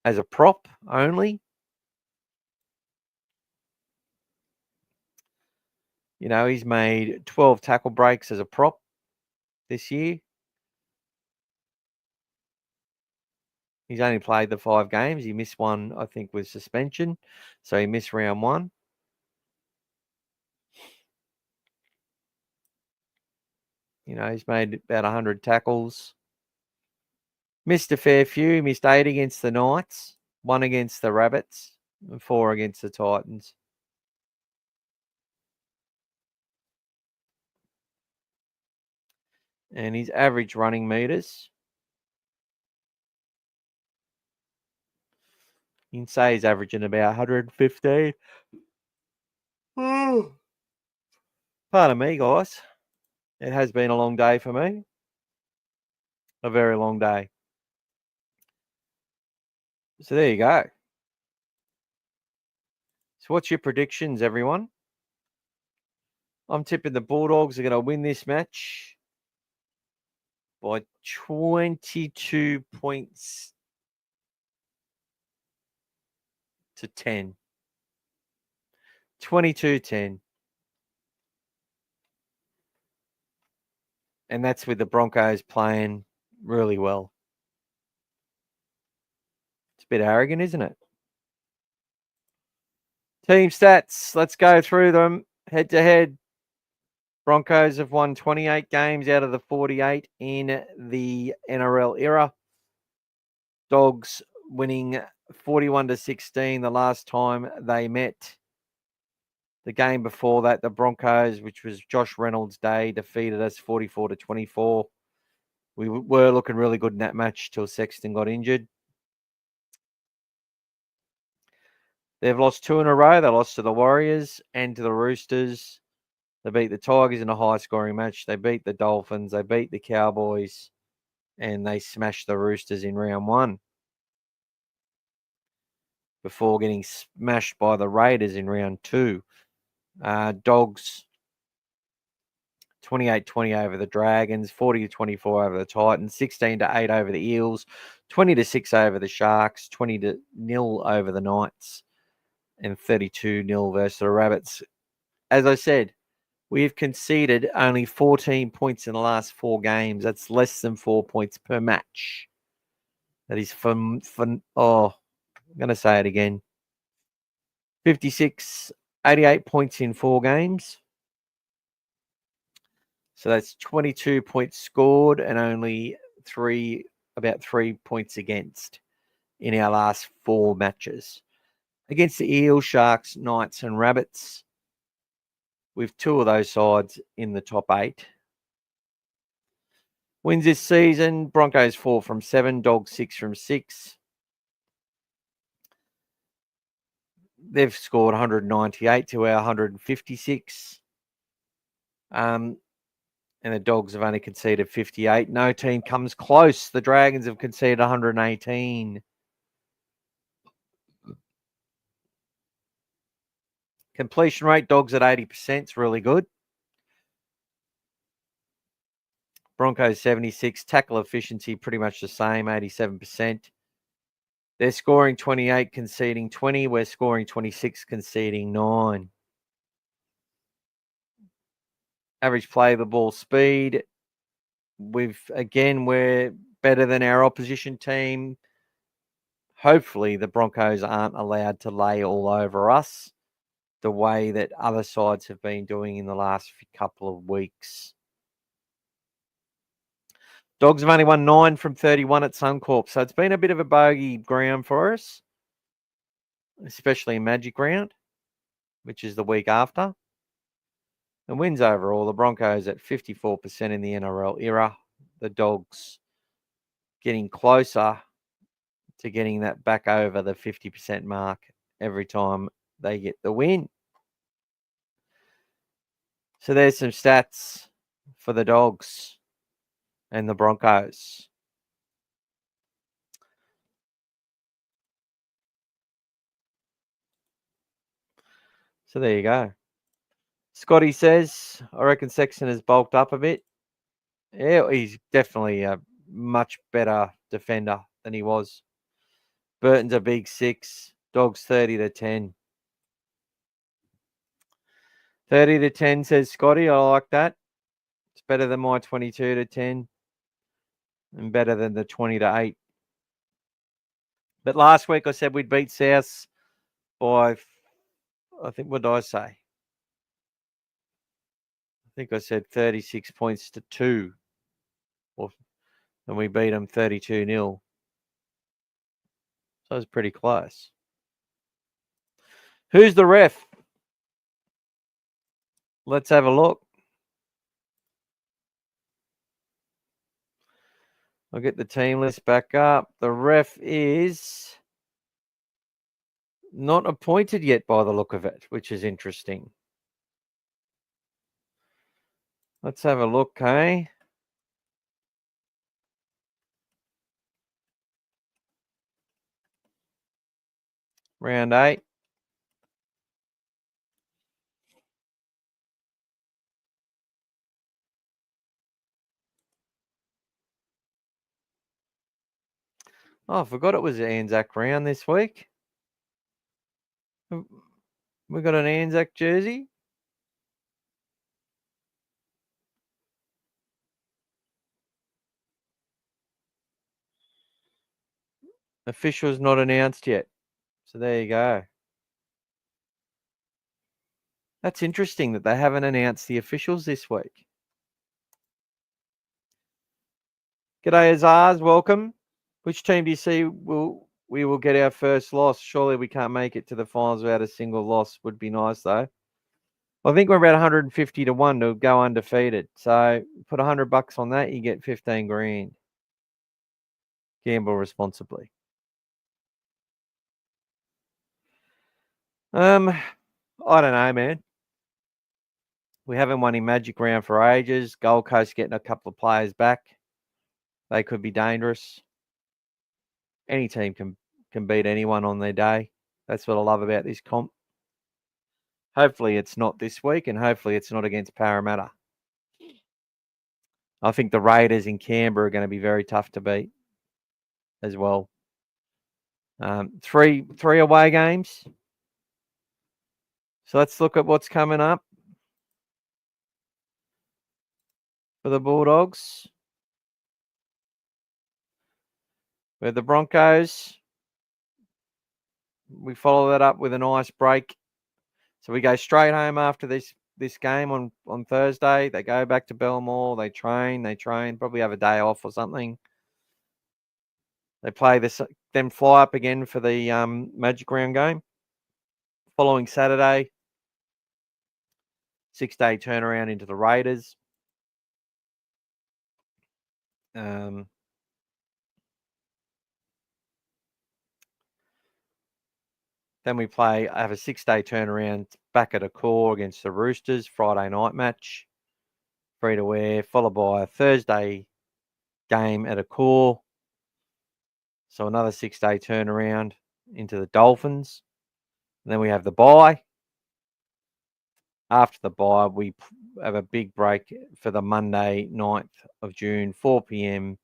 Speaker 1: as a prop only. He's made 12 tackle breaks as a prop. this year. He's only played the 5 games. He missed one, I think, with suspension. So he missed round 1. He's made about 100 tackles. Missed a fair few. He missed 8 against the Knights, 1 against the Rabbits, and 4 against the Titans. And his average running meters, you can say he's averaging about 115. Pardon me, guys. It has been a long day for me. A very long day. So there you go. So what's your predictions, everyone? I'm tipping the Bulldogs are going to win this match by 22 points to 10. 22-10. And that's with the Broncos playing really well. It's a bit arrogant, isn't it? Team stats. Let's go through them head to head. Broncos have won 28 games out of the 48 in the NRL era. Dogs winning 41-16 the last time they met. The game before that, the Broncos, which was Josh Reynolds' day, defeated us 44-24. We were looking really good in that match till Sexton got injured. They've lost 2 in a row. They lost to the Warriors and to the Roosters. They beat the Tigers in a high-scoring match. They beat the Dolphins. They beat the Cowboys. And they smashed the Roosters in round 1 before getting smashed by the Raiders in round 2. Dogs 28-20 over the Dragons, 40-24 over the Titans, 16-8 over the Eels, 20-6 over the Sharks, 20-0 over the Knights, and 32-0 versus the Rabbits. As I said, we have conceded only 14 points in the last 4 games. That's less than 4 points per match. That is I'm going to say it again. 88 points in 4 games. So that's 22 points scored and only about 3 points against in our last 4 matches. Against the Eels, Sharks, Knights, and Rabbits, with 2 of those sides in the top 8. Wins this season, Broncos 4 from 7, Dogs 6 from 6. They've scored 198 to our 156. And the Dogs have only conceded 58. No team comes close. The Dragons have conceded 118. Completion rate, Dogs at 80%. It's really good. Broncos 76. Tackle efficiency, pretty much the same, 87%. They're scoring 28, conceding 20. We're scoring 26, conceding 9. Average play of the ball speed. We're better than our opposition team. Hopefully the Broncos aren't allowed to lay all over us the way that other sides have been doing in the last couple of weeks. Dogs have only won 9 from 31 at Suncorp, so it's been a bit of a bogey ground for us, especially in Magic Round, which is the week after. And wins overall, the Broncos at 54% in the NRL era. The Dogs getting closer to getting that back over the 50% mark every time they get the win. So there's some stats for the Dogs and the Broncos. So there you go. Scotty says, I reckon Sexton has bulked up a bit. Yeah, he's definitely a much better defender than he was. Burton's a big 6. Dogs 30-10. 30-10 says Scotty. I like that. It's better than my 22-10 and better than the 20-8. But last week I said we'd beat South by, I think, what did I say? I think I said 36 points to 2. And we beat them 32-0. So it was pretty close. Who's the ref? Let's have a look. I'll get the team list back up. The ref is not appointed yet by the look of it, which is interesting. Let's have a look, hey? Round 8. Oh, I forgot it was an Anzac round this week. We got an Anzac jersey. Officials not announced yet. So there you go. That's interesting that they haven't announced the officials this week. G'day, Azars. Welcome. Which team do you see we will get our first loss? Surely we can't make it to the finals without a single loss. Would be nice, though. I think we're about 150 to 1 to go undefeated. So put $100 on that, you get 15 grand. Gamble responsibly. I don't know, man. We haven't won in Magic Round for ages. Gold Coast getting a couple of players back. They could be dangerous. Any team can beat anyone on their day. That's what I love about this comp. Hopefully it's not this week, and hopefully it's not against Parramatta. I think the Raiders in Canberra are going to be very tough to beat as well. Three away games. So let's look at what's coming up for the Bulldogs. With the Broncos, we follow that up with a nice break. So we go straight home after this game on Thursday. They go back to Belmore. They train, probably have a day off or something. They play this, then fly up again for the Magic Round game. Following Saturday, 6-day turnaround into the Raiders. Then we have a 6-day turnaround back at a core against the Roosters, Friday night match, free to wear, followed by a Thursday game at a core. So another 6-day turnaround into the Dolphins. And then we have the bye. After the bye, we have a big break for the Monday, 9th of June, 4 p.m,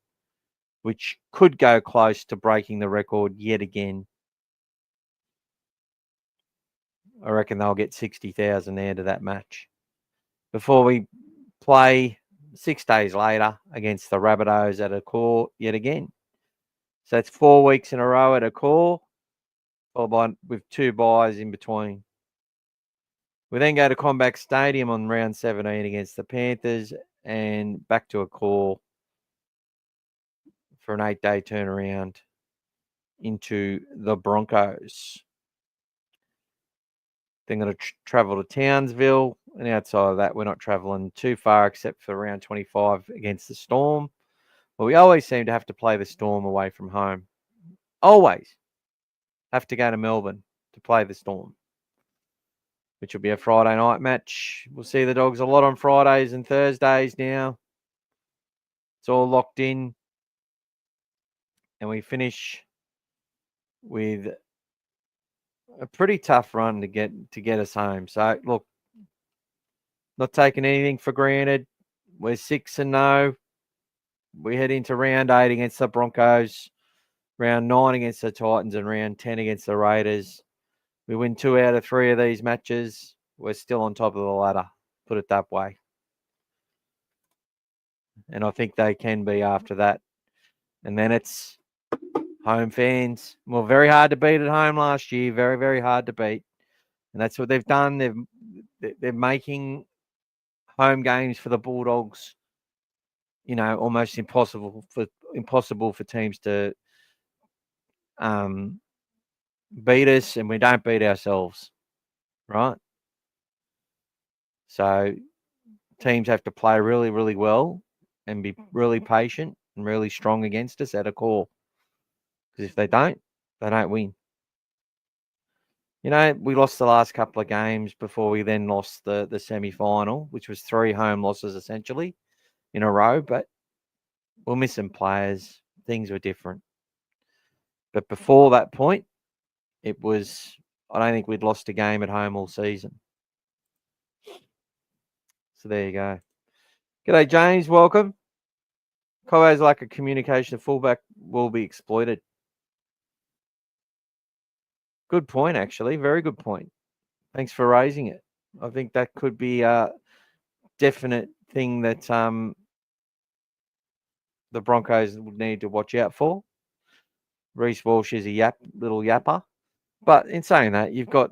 Speaker 1: which could go close to breaking the record yet again. I reckon they'll get 60,000 there to that match. Before we play 6 days later against the Rabbitohs at a core yet again. So it's 4 weeks in a row at a core, followed by with 2 byes in between. We then go to Combat Stadium on round 17 against the Panthers and back to a core for an 8-day turnaround into the Broncos. Then going to travel to Townsville, and outside of that, we're not travelling too far except for round 25 against the Storm. But we always seem to have to play the Storm away from home. Always have to go to Melbourne to play the Storm, which will be a Friday night match. We'll see the Dogs a lot on Fridays and Thursdays now. It's all locked in. And we finish with a pretty tough run to get us home. So, look, not taking anything for granted. We're 6-0. We head into round 8 against the Broncos, round 9 against the Titans, and round 10 against the Raiders. We win 2 out of 3 of these matches. We're still on top of the ladder, put it that way. and I think they can be after that. And then it's home fans. Well, very hard to beat at home last year. Very, very hard to beat. And that's what they've done. They're making home games for the Bulldogs, almost impossible for teams to beat us, and we don't beat ourselves, right? So teams have to play really, really well and be really patient and really strong against us at a core. Because if they don't win. We lost the last couple of games before we then lost the semi-final, which was 3 home losses essentially in a row, but we're missing players. Things were different. But before that point, I don't think we'd lost a game at home all season. So there you go. G'day, James. Welcome. Cobo's like a communication fullback will be exploited. Good point, actually. Very good point. Thanks for raising it. I think that could be a definite thing that the Broncos would need to watch out for. Reece Walsh is a little yapper. But in saying that, you've got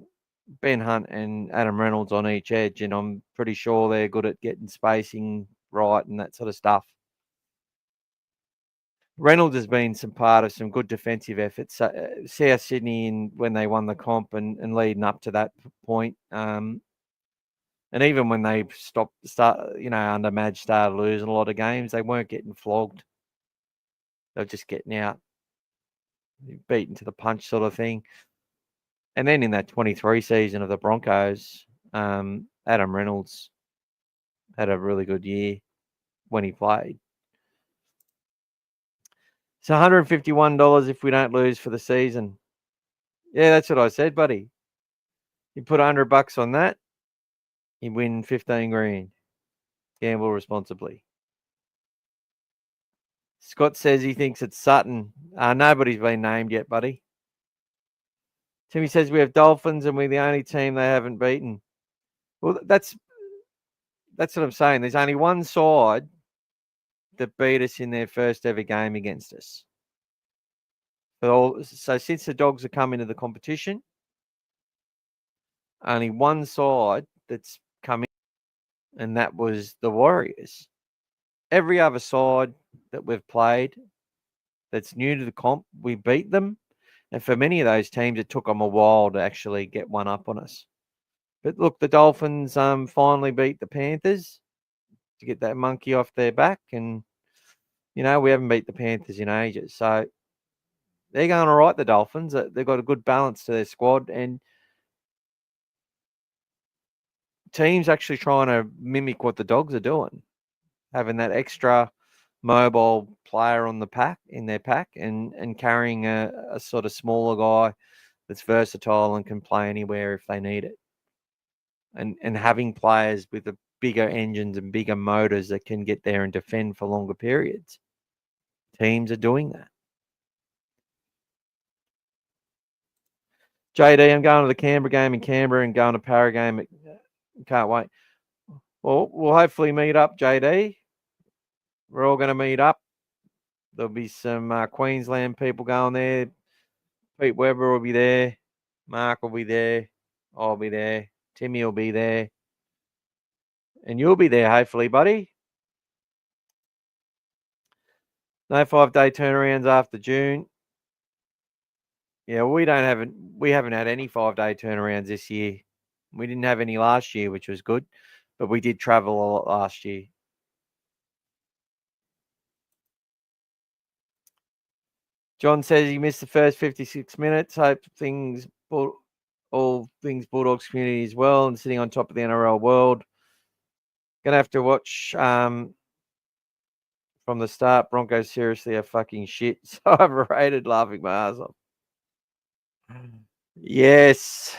Speaker 1: Ben Hunt and Adam Reynolds on each edge, and I'm pretty sure they're good at getting spacing right and that sort of stuff. Reynolds has been some part of some good defensive efforts. South Sydney when they won the comp and leading up to that point. And even when they under Madge started losing a lot of games, they weren't getting flogged. They were just getting out, beaten to the punch sort of thing. And then in that 23 season of the Broncos, Adam Reynolds had a really good year when he played. It's $151 if we don't lose for the season. Yeah, that's what I said, buddy. You put $100 on that, you win 15 grand. Gamble responsibly. Scott says he thinks it's Sutton. Nobody's been named yet, buddy. Timmy says we have Dolphins and we're the only team they haven't beaten. Well, that's what I'm saying. There's only one side that beat us in their first ever game against us. So since the Dogs have come into the competition, only one side that's come in, and that was the Warriors. Every other side that we've played that's new to the comp, we beat them. And for many of those teams, it took them a while to actually get one up on us. But look, the Dolphins finally beat the Panthers to get that monkey off their back. And, we haven't beat the Panthers in ages. So they're going all right, the Dolphins. They've got a good balance to their squad. And teams actually trying to mimic what the Dogs are doing, having that extra mobile player in their pack and carrying a sort of smaller guy that's versatile and can play anywhere if they need it. And having players with the bigger engines and bigger motors that can get there and defend for longer periods. Teams are doing that. JD, I'm going to the Canberra game in Canberra and going to Para game. Can't wait. Well, we'll hopefully meet up, JD. We're all going to meet up. There'll be some Queensland people going there. Pete Webber will be there. Mark will be there. I'll be there. Timmy will be there. And you'll be there, hopefully, buddy. No 5-day turnarounds after June. Yeah, we haven't had any 5-day turnarounds this year. We didn't have any last year, which was good, but we did travel a lot last year. John says he missed the first 56 minutes. Hope all things Bulldogs community as well, and sitting on top of the NRL world. Gonna have to watch from the start. Broncos seriously are fucking shit. So I've rated laughing my ass off. Yes.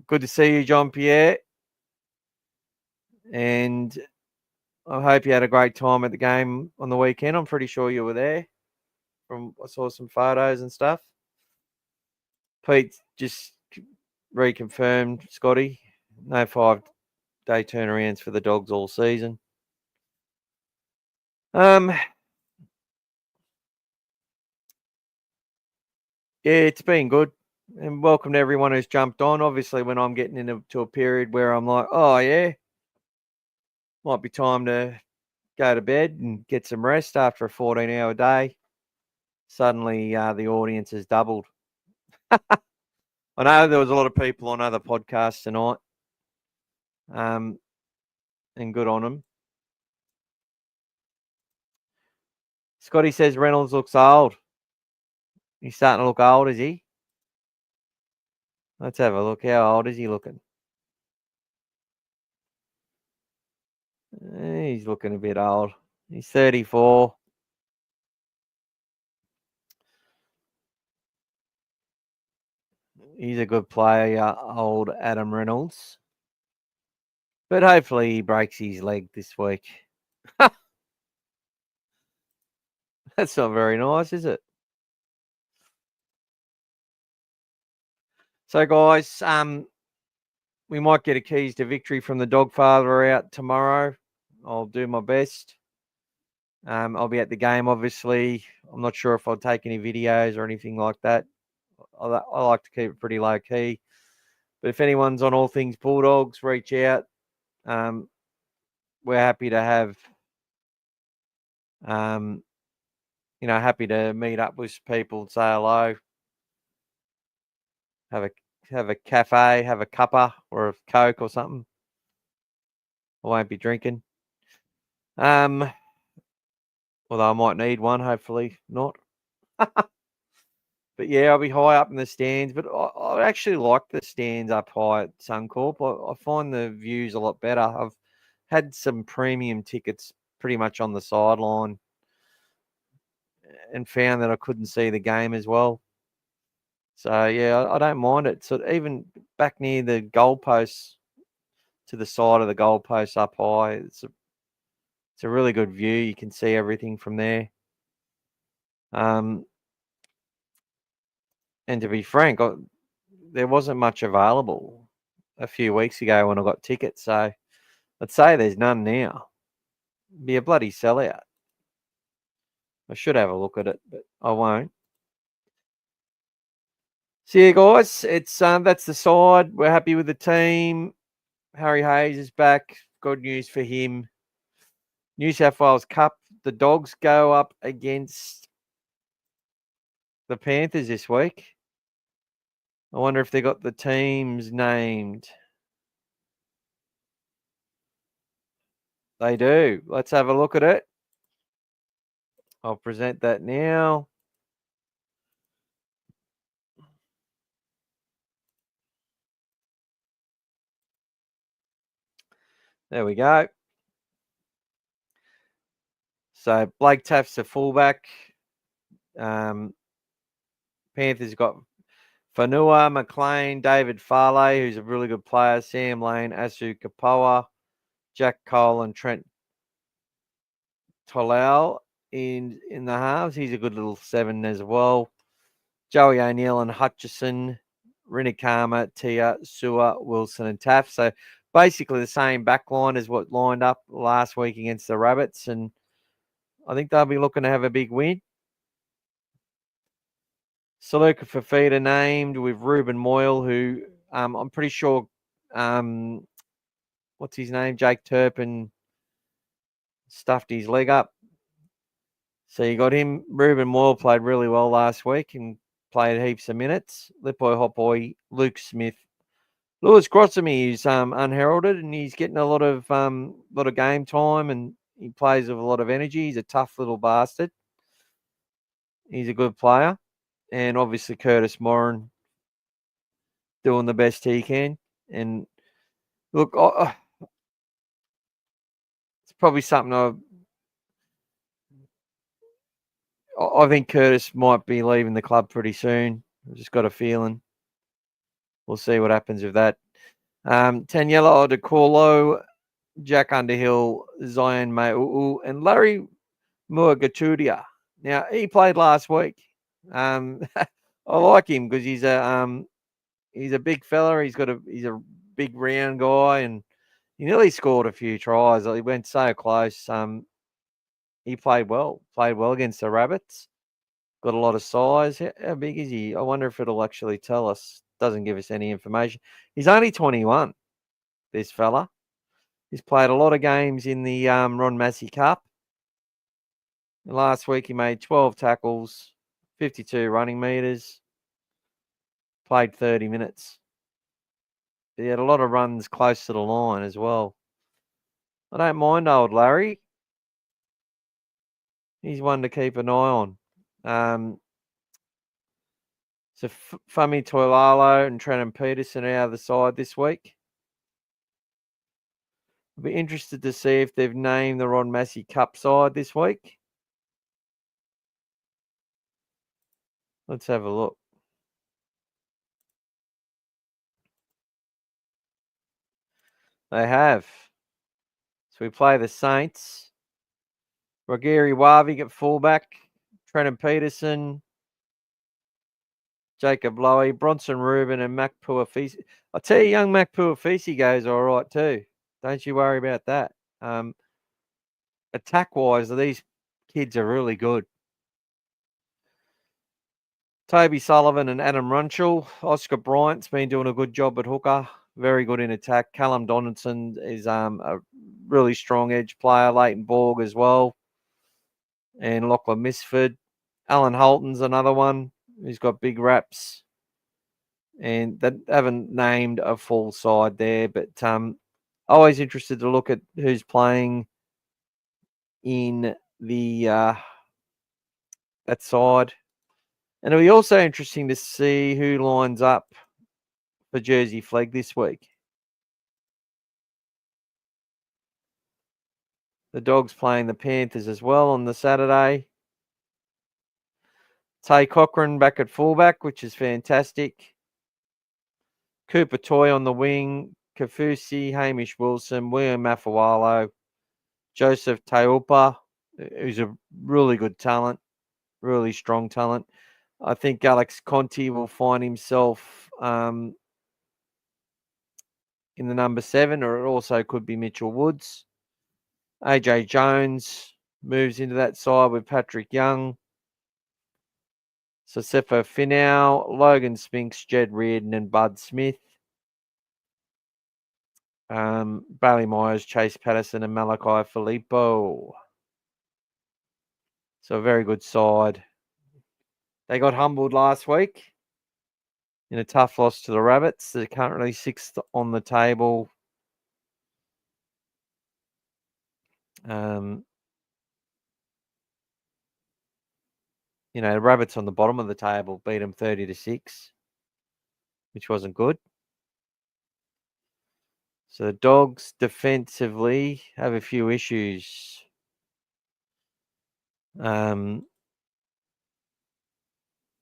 Speaker 1: Good to see you, John Pierre. And I hope you had a great time at the game on the weekend. I'm pretty sure you were there. I saw some photos and stuff. Pete just reconfirmed, Scotty, no 5-day turnarounds for the Dogs all season. Yeah, it's been good. And welcome to everyone who's jumped on. Obviously, when I'm getting into a period where I'm like, oh, yeah, might be time to go to bed and get some rest after a 14-hour day, suddenly the audience has doubled. I know there was a lot of people on other podcasts tonight, and good on them. Scotty says Reynolds looks old. He's starting to look old, is he? Let's have a look. How old is he looking? He's looking a bit old. He's 34. He's a good player, old Adam Reynolds. But hopefully he breaks his leg this week. That's not very nice, is it? So, guys, we might get a keys to victory from the Dogfather out tomorrow. I'll do my best. I'll be at the game, obviously. I'm not sure if I'll take any videos or anything like that. I like to keep it pretty low key. But if anyone's on All Things Bulldogs, reach out. We're happy to have, happy to meet up with people and say hello. Have a cafe, have a cuppa or a Coke or something. I won't be drinking. Although I might need one, hopefully not. But yeah, I'll be high up in the stands. But I actually like the stands up high at Suncorp. I find the views a lot better. I've had some premium tickets pretty much on the sideline and found that I couldn't see the game as well. So yeah, I don't mind it. So even back near the goalposts, to the side of the goalposts up high, it's a really good view. You can see everything from there. And to be frank, there wasn't much available a few weeks ago when I got tickets. So I'd say there's none now. It'd be a bloody sellout. I should have a look at it, but I won't. So yeah, guys, it's that's the side. We're happy with the team. Harry Hayes is back. Good news for him. New South Wales Cup. The Dogs go up against the Panthers this week. I wonder if they got the teams named. They do. Let's have a look at it. I'll present that now. There we go. So Blake Taft's a fullback. Panthers got Fanua, McLean, David Farley, who's a really good player, Sam Lane, Asu Kapoa, Jack Cole, and Trent Tolau in the halves. He's a good little 7 as well. Joey O'Neill and Hutchison, Rinikama, Tia, Sewer, Wilson, and Taft. So basically the same back line as what lined up last week against the Rabbits, and I think they'll be looking to have a big win. Saluka Fafita named with Ruben Moyle, who I'm pretty sure, what's his name? Jake Turpin stuffed his leg up. So you got him. Ruben Moyle played really well last week and played heaps of minutes. Lipoi Hotboy, Luke Smith, Lewis Grossamy is unheralded, and he's getting a lot of game time, and he plays with a lot of energy. He's a tough little bastard. He's a good player, and obviously Curtis Moran doing the best he can. And look, it's probably something I think Curtis might be leaving the club pretty soon. I've just got a feeling. We'll see what happens with that. Taniela Odekolo, Jack Underhill, Zion Mau'u, and Larry Muagatudia. Now, he played last week. I like him because he's a big fella. He's a big round guy, and he nearly scored a few tries. He went so close. he played well against the Rabbits. Got a lot of size. How big is he? I wonder if it'll actually tell us. Doesn't give us any information. He's only 21, this fella. He's played a lot of games in the Ron Massey Cup. Last week he made 12 tackles, 52 running meters, played 30 minutes. He had a lot of runs close to the line as well. I don't mind old Larry. He's one to keep an eye on. So Fumi Toilalo and Trenton Peterson are out of the side this week. I'll be interested to see if they've named the Ron Massey Cup side this week. Let's have a look. They have. So we play the Saints. Rogeri Warvik at fullback. Trenton Peterson. Jacob Lowy, Bronson Rubin, and Mac Puafisi. I'll tell you, young Mac Puafisi goes all right too. Don't you worry about that. Attack-wise, these kids are really good. Toby Sullivan and Adam Runchell. Oscar Bryant's been doing a good job at hooker. Very good in attack. Callum Donaldson is a really strong edge player. Leighton Borg as well. And Lachlan Misford. Alan Holton's another one who's got big raps. And they haven't named a full side there, but always interested to look at who's playing in the that side. And it'll be also interesting to see who lines up for Jersey Flag this week. The Dogs playing the Panthers as well on the Saturday. Tay Cochran back at fullback, which is fantastic. Cooper Toy on the wing. Kafusi, Hamish Wilson, William Mafawalo, Joseph Taupa, who's a really good talent, really strong talent. I think Alex Conti will find himself in the number 7, or it also could be Mitchell Woods. AJ Jones moves into that side with Patrick Young. Sosefo Finau, Logan Spinks, Jed Reardon, and Bud Smith. Bailey Myers, Chase Patterson, and Malachi Filippo. So a very good side. They got humbled last week in a tough loss to the Rabbits. They're currently 6th on the table. The Rabbits on the bottom of the table beat them 30-6, which wasn't good. So the Dogs defensively have a few issues. I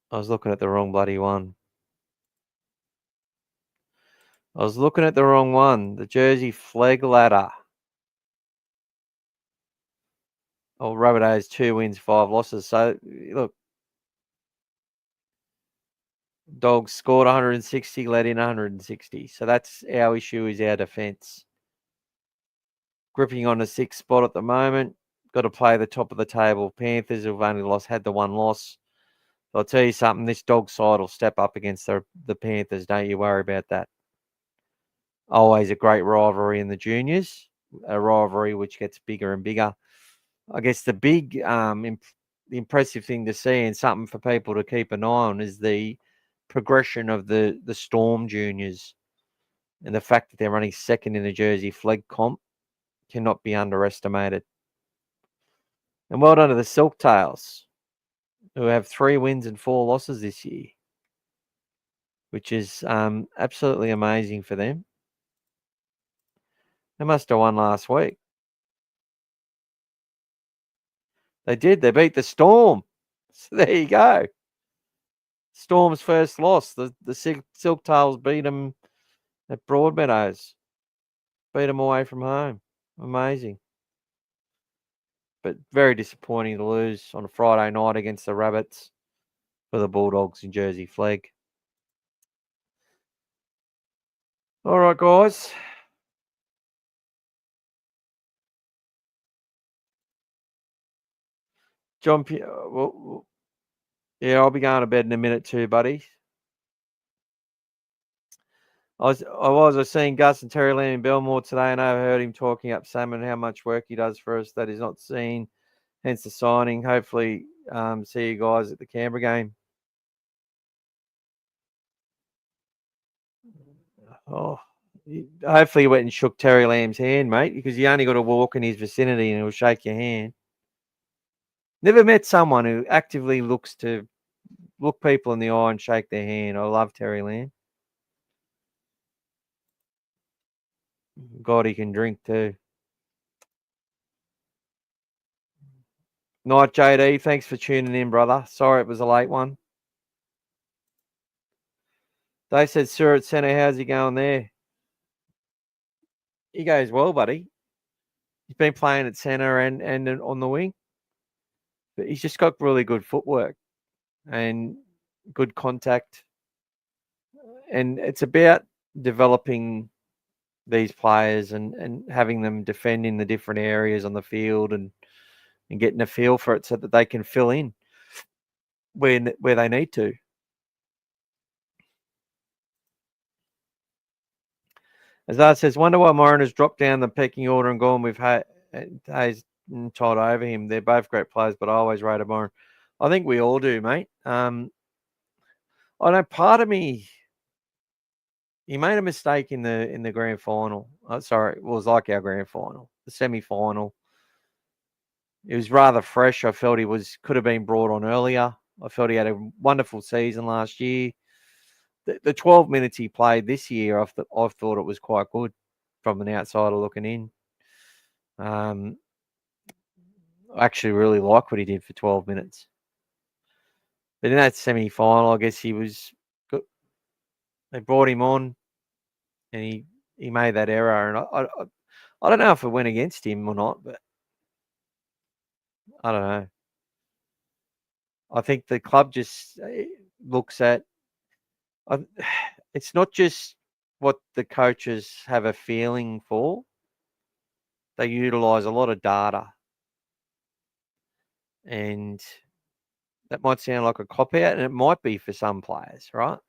Speaker 1: was looking at the wrong bloody one. The Jersey Flag ladder. Oh, Rabbitohs 2 wins, 5 losses. So look, Dogs scored 160, let in 160. So that's our issue, is our defence. Gripping on the 6th spot at the moment. Got to play the top of the table. Panthers have only had the one loss. So I'll tell you something, this Dog side will step up against the Panthers. Don't you worry about that. Always a great rivalry in the juniors. A rivalry which gets bigger and bigger. I guess the big the impressive thing to see, and something for people to keep an eye on, is the progression of the Storm juniors, and the fact that they're running 2nd in the Jersey Flag comp cannot be underestimated. And well done to the Silktails, who have 3 wins and 4 losses this year, which is absolutely amazing for them. They must have won last week. They did. They beat the Storm. So there you go. Storm's first loss. The Silktails beat them at Broadmeadows. Beat them away from home. Amazing. But very disappointing to lose on a Friday night against the Rabbits for the Bulldogs in Jersey Flag. All right, guys. John, well, yeah, I'll be going to bed in a minute too, buddy. I was seeing Gus and Terry Lamb in Belmore today, and I heard him talking up Sam and how much work he does for us that he's not seen, hence the signing. Hopefully, see you guys at the Canberra game. Oh, hopefully you went and shook Terry Lamb's hand, mate, because you only got to walk in his vicinity and he'll shake your hand. Never met someone who actively looks to look people in the eye and shake their hand. I love Terry Lamb. God, he can drink too. Night, JD. Thanks for tuning in, brother. Sorry it was a late one. They said, Sir at centre, how's he going there? He goes well, buddy. He's been playing at centre and on the wing. But he's just got really good footwork and good contact. And it's about developing these players and having them defend in the different areas on the field and getting a feel for it so that they can fill in where they need to. As Art says, wonder why Moran has dropped down the pecking order and gone with Hayes and Todd over him. They're both great players, but I always rated Moran. I think we all do, mate. I know part of me, he made a mistake in the grand final. Sorry, it was like our grand final, the semi-final. It was rather fresh. I felt he could have been brought on earlier. I felt he had a wonderful season last year. The 12 minutes he played this year, I've thought it was quite good from an outsider looking in. I actually really like what he did for 12 minutes. But in that semi-final, I guess he was good. They brought him on, and he made that error. And I don't know if it went against him or not, but I don't know. I think the club just looks at. It's not just what the coaches have a feeling for. They utilize a lot of data. And that might sound like a cop-out, and it might be for some players, right?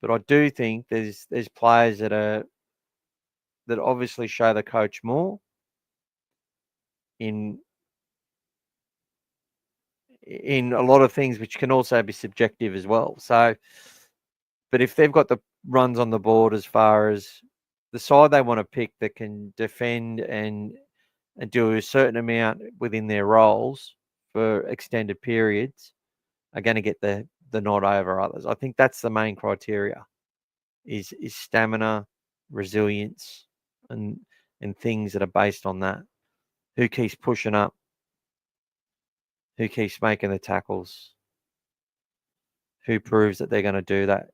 Speaker 1: But I do think there's players that obviously show the coach more in a lot of things, which can also be subjective as well. So, but if they've got the runs on the board as far as the side they want to pick that can defend and do a certain amount within their roles for extended periods, are going to get the nod over others. I think that's the main criteria: is stamina, resilience, and things that are based on that. Who keeps pushing up? Who keeps making the tackles? Who proves that they're going to do that?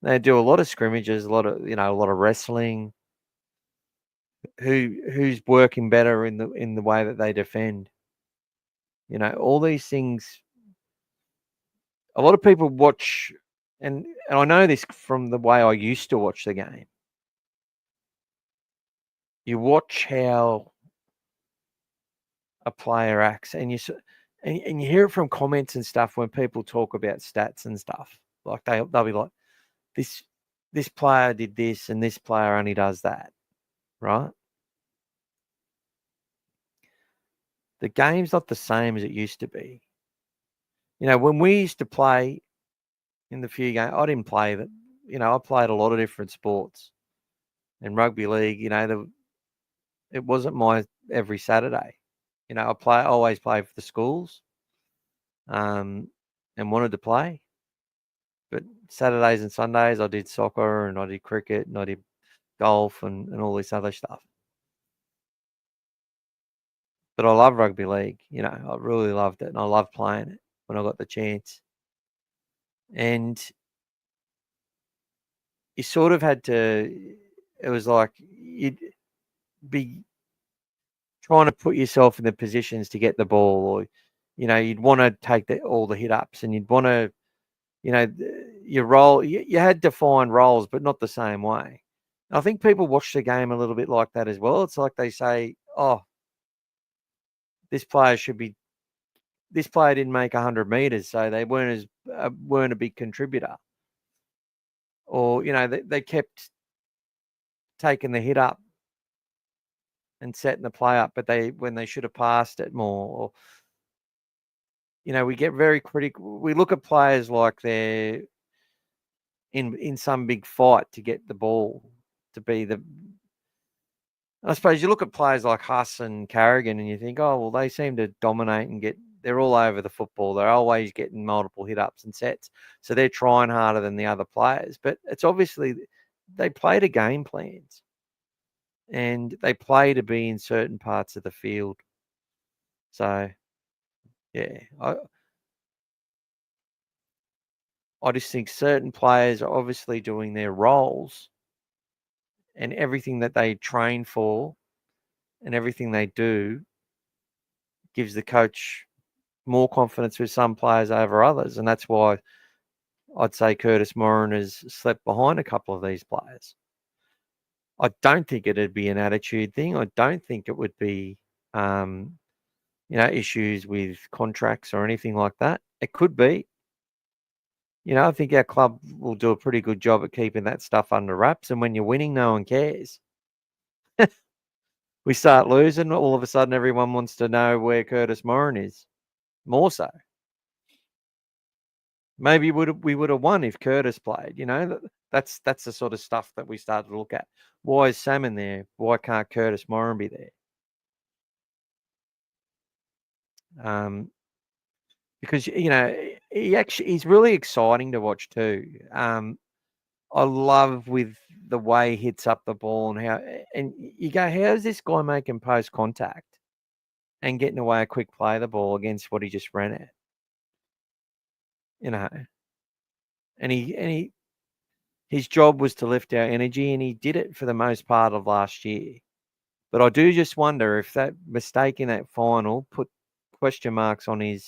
Speaker 1: They do a lot of scrimmages, a lot of wrestling. Who's working better in the way that they defend? All these things. A lot of people watch, and I know this from the way I used to watch the game. You watch how a player acts, and you hear it from comments and stuff when people talk about stats and stuff. Like they'll be like, this player did this and this player only does that, right? The game's not the same as it used to be. When we used to play in the few games, I didn't play that. I played a lot of different sports. And rugby league, it wasn't my every Saturday. I always played for the schools, and wanted to play. But Saturdays and Sundays, I did soccer and I did cricket and I did golf and all this other stuff. But I love rugby league. I really loved it, and I loved playing it when I got the chance. And you sort of had to. It was like you'd be trying to put yourself in the positions to get the ball, or you'd want to take all the hit ups, and you'd want to, your role. You had defined roles, but not the same way. I think people watch the game a little bit like that as well. It's like they say, "Oh, this player should be this player didn't make 100 meters, so they weren't a big contributor. Or, they kept taking the hit up and setting the play up, but when they should have passed it more. Or, we get very critical. We look at players like they're in some big fight to get the ball to be the. I suppose you look at players like Huss and Carrigan and you think, oh, well, they seem to dominate and they're all over the football. They're always getting multiple hit-ups and sets. So they're trying harder than the other players. But it's obviously they play to game plans and they play to be in certain parts of the field. So, yeah, I just think certain players are obviously doing their roles and everything that they train for and everything they do gives the coach more confidence with some players over others. And that's why I'd say Curtis Moran has slept behind a couple of these players. I don't think it'd be an attitude thing. I don't think it would be, issues with contracts or anything like that. It could be. I think our club will do a pretty good job at keeping that stuff under wraps. And when you're winning, no one cares. We start losing, all of a sudden everyone wants to know where Curtis Moran is. More so. Maybe we would have won if Curtis played. That's the sort of stuff that we started to look at. Why is Salmon there? Why can't Curtis Moran be there? Because he's really exciting to watch too. I love with the way he hits up the ball and you go, how's this guy making post contact and getting away a quick play of the ball against what he just ran at? And his job was to lift our energy, and he did it for the most part of last year. But I do just wonder if that mistake in that final put question marks on him.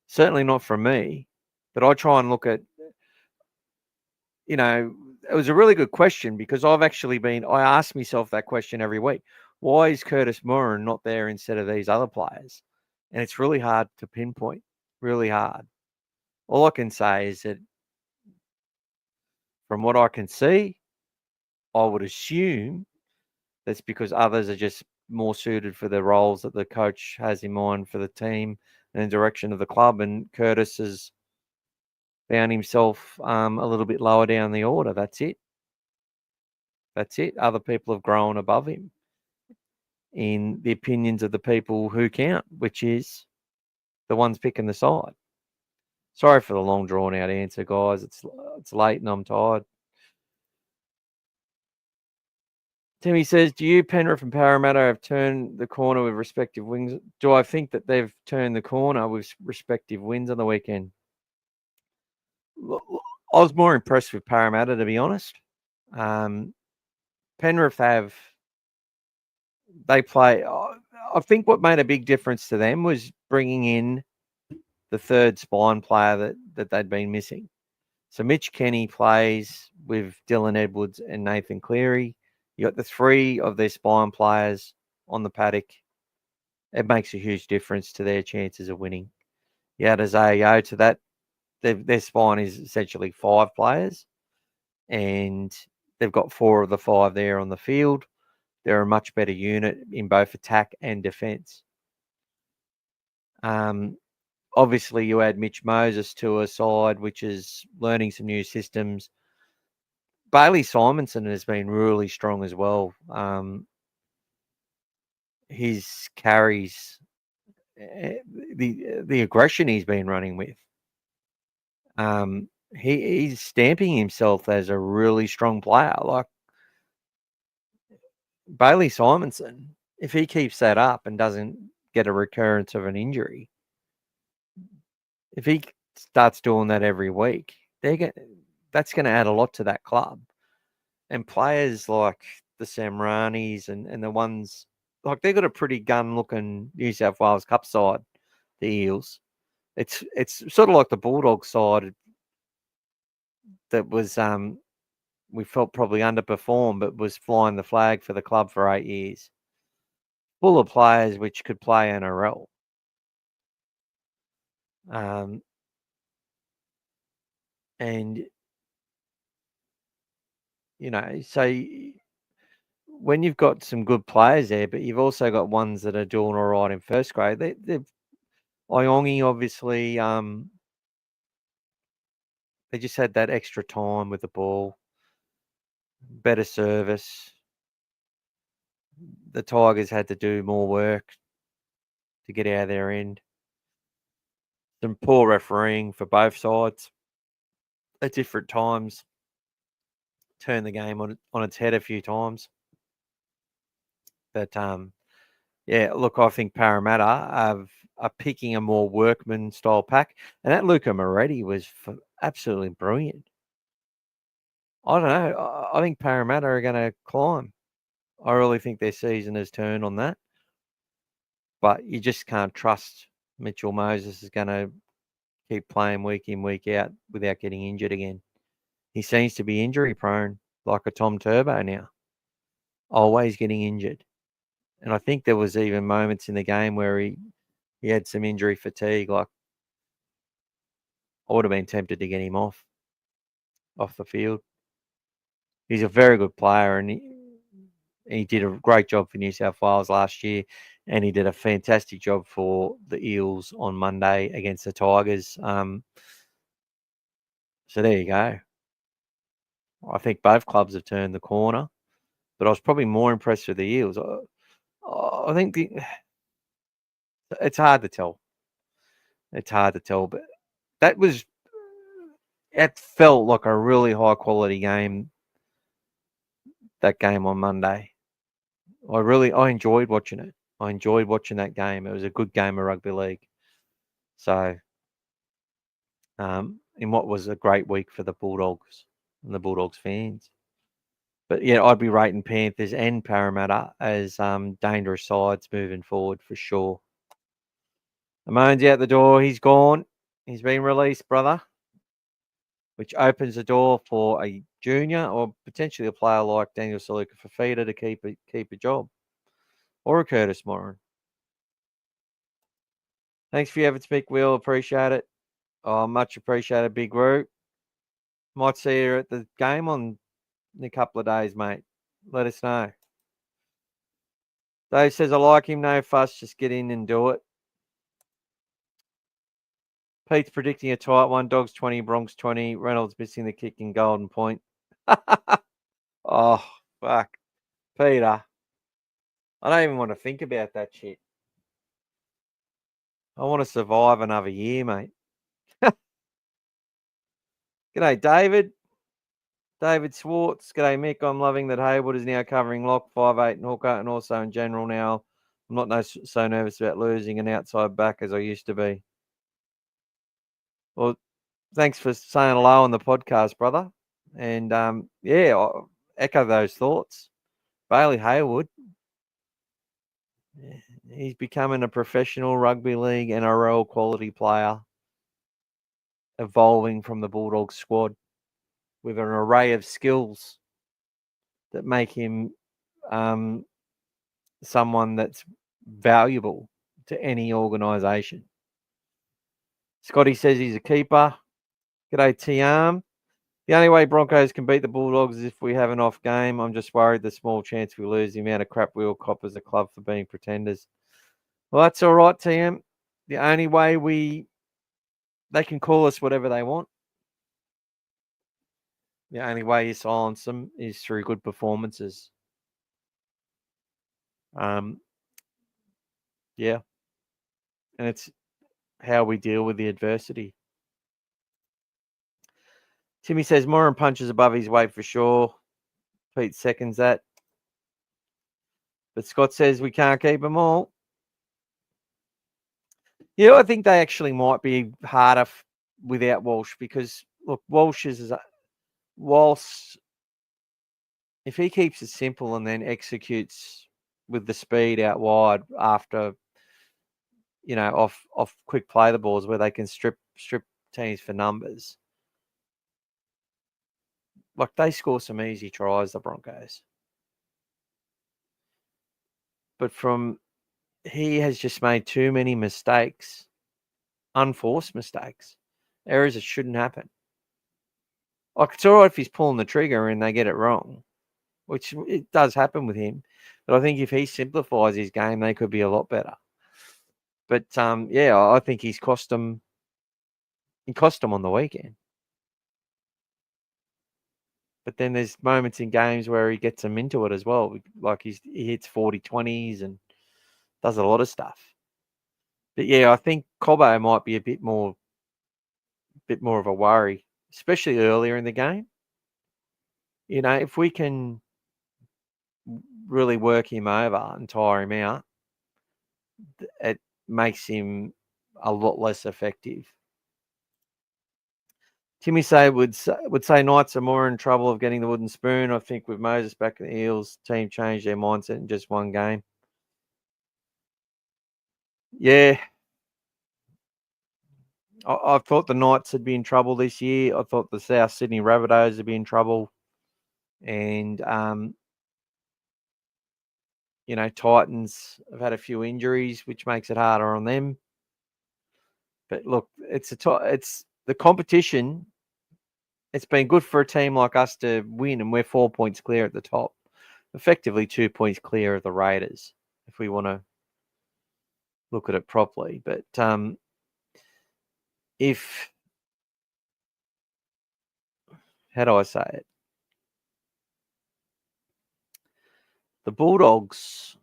Speaker 1: Certainly not from me, but I try and look at, it was a really good question because I ask myself that question every week. Why is Curtis Moran not there instead of these other players? And it's really hard to pinpoint, really hard. All I can say is that from what I can see, I would assume that's because others are just more suited for the roles that the coach has in mind for the team and the direction of the club. And Curtis has found himself a little bit lower down the order. That's it. Other people have grown above him in the opinions of the people who count, which is the ones picking the side. Sorry for the long drawn out answer, guys. It's late and I'm tired. Timmy says, do you, Penrith and Parramatta, have turned the corner with respective wins? Do I think that they've turned the corner with respective wins on the weekend? I was more impressed with Parramatta, to be honest. Penrith I think what made a big difference to them was bringing in the third spine player that they'd been missing. So Mitch Kenny plays with Dylan Edwards and Nathan Cleary. You got the three of their spine players on the paddock. It makes a huge difference to their chances of winning. You add Azareo to that, their spine is essentially 5 players, and they've got 4 of the 5 there on the field. They're a much better unit in both attack and defence. Obviously, you add Mitch Moses to a side which is learning some new systems. Bailey Simonson has been really strong as well. His carries, the aggression he's been running with. He's stamping himself as a really strong player. Like Bailey Simonson, if he keeps that up and doesn't get a recurrence of an injury, if he starts doing that every week, that's going to add a lot to that club. And players like the Samranis and the ones, like they've got a pretty gun-looking New South Wales Cup side, the Eels. It's sort of like the Bulldogs side that was we felt probably underperformed, but was flying the flag for the club for 8 years. full of players which could play NRL. And, so when you've got some good players there, but you've also got ones that are doing all right in first grade, they've Iongi, obviously, they just had that extra time with the ball, better service. The Tigers had to do more work to get out of their end. Some poor refereeing for both sides at different times. Turned the game on its head a few times. But, yeah, look, I think Parramatta are picking a more workman-style pack. And that Luca Moretti was absolutely brilliant. I don't know. I think Parramatta are going to climb. I really think their season has turned on that. But you just can't trust Mitchell Moses is going to keep playing week in, week out without getting injured again. He seems to be injury prone, like a Tom Turbo now. Always getting injured. And I think there was even moments in the game where he had some injury fatigue. Like, I would have been tempted to get him off the field. He's a very good player, and he did a great job for New South Wales last year, and he did a fantastic job for the Eels on Monday against the Tigers. So there you go. I think both clubs have turned the corner, but I was probably more impressed with the Eels. I think it's hard to tell. It's hard to tell, but it felt like a really high quality game. That game on Monday, I enjoyed watching it. I enjoyed watching that game. It was a good game of rugby league. So, in what was a great week for the Bulldogs and the Bulldogs fans. But yeah, I'd be rating Panthers and Parramatta as dangerous sides moving forward for sure. Amon's out the door. He's gone. He's been released, brother, which opens the door for a junior or potentially a player like Daniel Saluka Fafita to keep a job, or a Curtis Moran. Thanks for your efforts, Mick Will. Appreciate it. Oh, much appreciated, Big Roo. Might see you at the game in a couple of days, mate. Let us know. Dave says, I like him. No fuss. Just get in and do it. Pete's predicting a tight one. Dogs 20, Bronx 20. Reynolds missing the kick in Golden Point. Oh, fuck. Peter. I don't even want to think about that shit. I want to survive another year, mate. G'day, David. David Swartz. G'day, Mick. I'm loving that Haywood is now covering lock 5'8" and hooker, and also in general now. I'm not so nervous about losing an outside back as I used to be. Well, thanks for saying hello on the podcast, brother. And yeah, I'll echo those thoughts. Bailey Haywood, he's becoming a professional rugby league NRL quality player, evolving from the Bulldogs squad with an array of skills that make him someone that's valuable to any organisation. Scotty says he's a keeper. G'day, Tiam. The only way Broncos can beat the Bulldogs is if we have an off game. I'm just worried the small chance we lose the amount of crap we'll cop as a club for being pretenders. Well, that's all right, Tiam. The only way they can call us whatever they want. The only way you silence them is through good performances. Yeah. And it's how we deal with the adversity. Timmy says Moran punches above his weight for sure. Pete seconds that. But Scott says we can't keep them all. Yeah, I think they actually might be harder without Walsh because, look, Walsh, if he keeps it simple and then executes with the speed out wide after, off quick play the balls where they can strip teams for numbers. Like, they score some easy tries, the Broncos. But from he has just made too many mistakes, unforced mistakes, errors that shouldn't happen. Like, it's all right if he's pulling the trigger and they get it wrong, which it does happen with him. But I think if he simplifies his game, they could be a lot better. But yeah, I think he's cost them. He cost them on the weekend. But then there's moments in games where he gets them into it as well. Like he hits 40-20s and does a lot of stuff. But yeah, I think Cobbo might be a bit more of a worry, especially earlier in the game. You know, if we can really work him over and tire him out, it makes him a lot less effective. Timmy would say Knights are more in trouble of getting the wooden spoon. I think with Moses back in the Eels, team changed their mindset in just one game. Yeah. I thought the Knights would be in trouble this year. I thought the South Sydney Rabbitohs would be in trouble. And, you know, Titans have had a few injuries, which makes it harder on them. But look, it's the competition. It's been good for a team like us to win, and we're 4 points clear at the top. Effectively 2 points clear of the Raiders, if we want to look at it properly. But if, how do I say it? The Bulldogs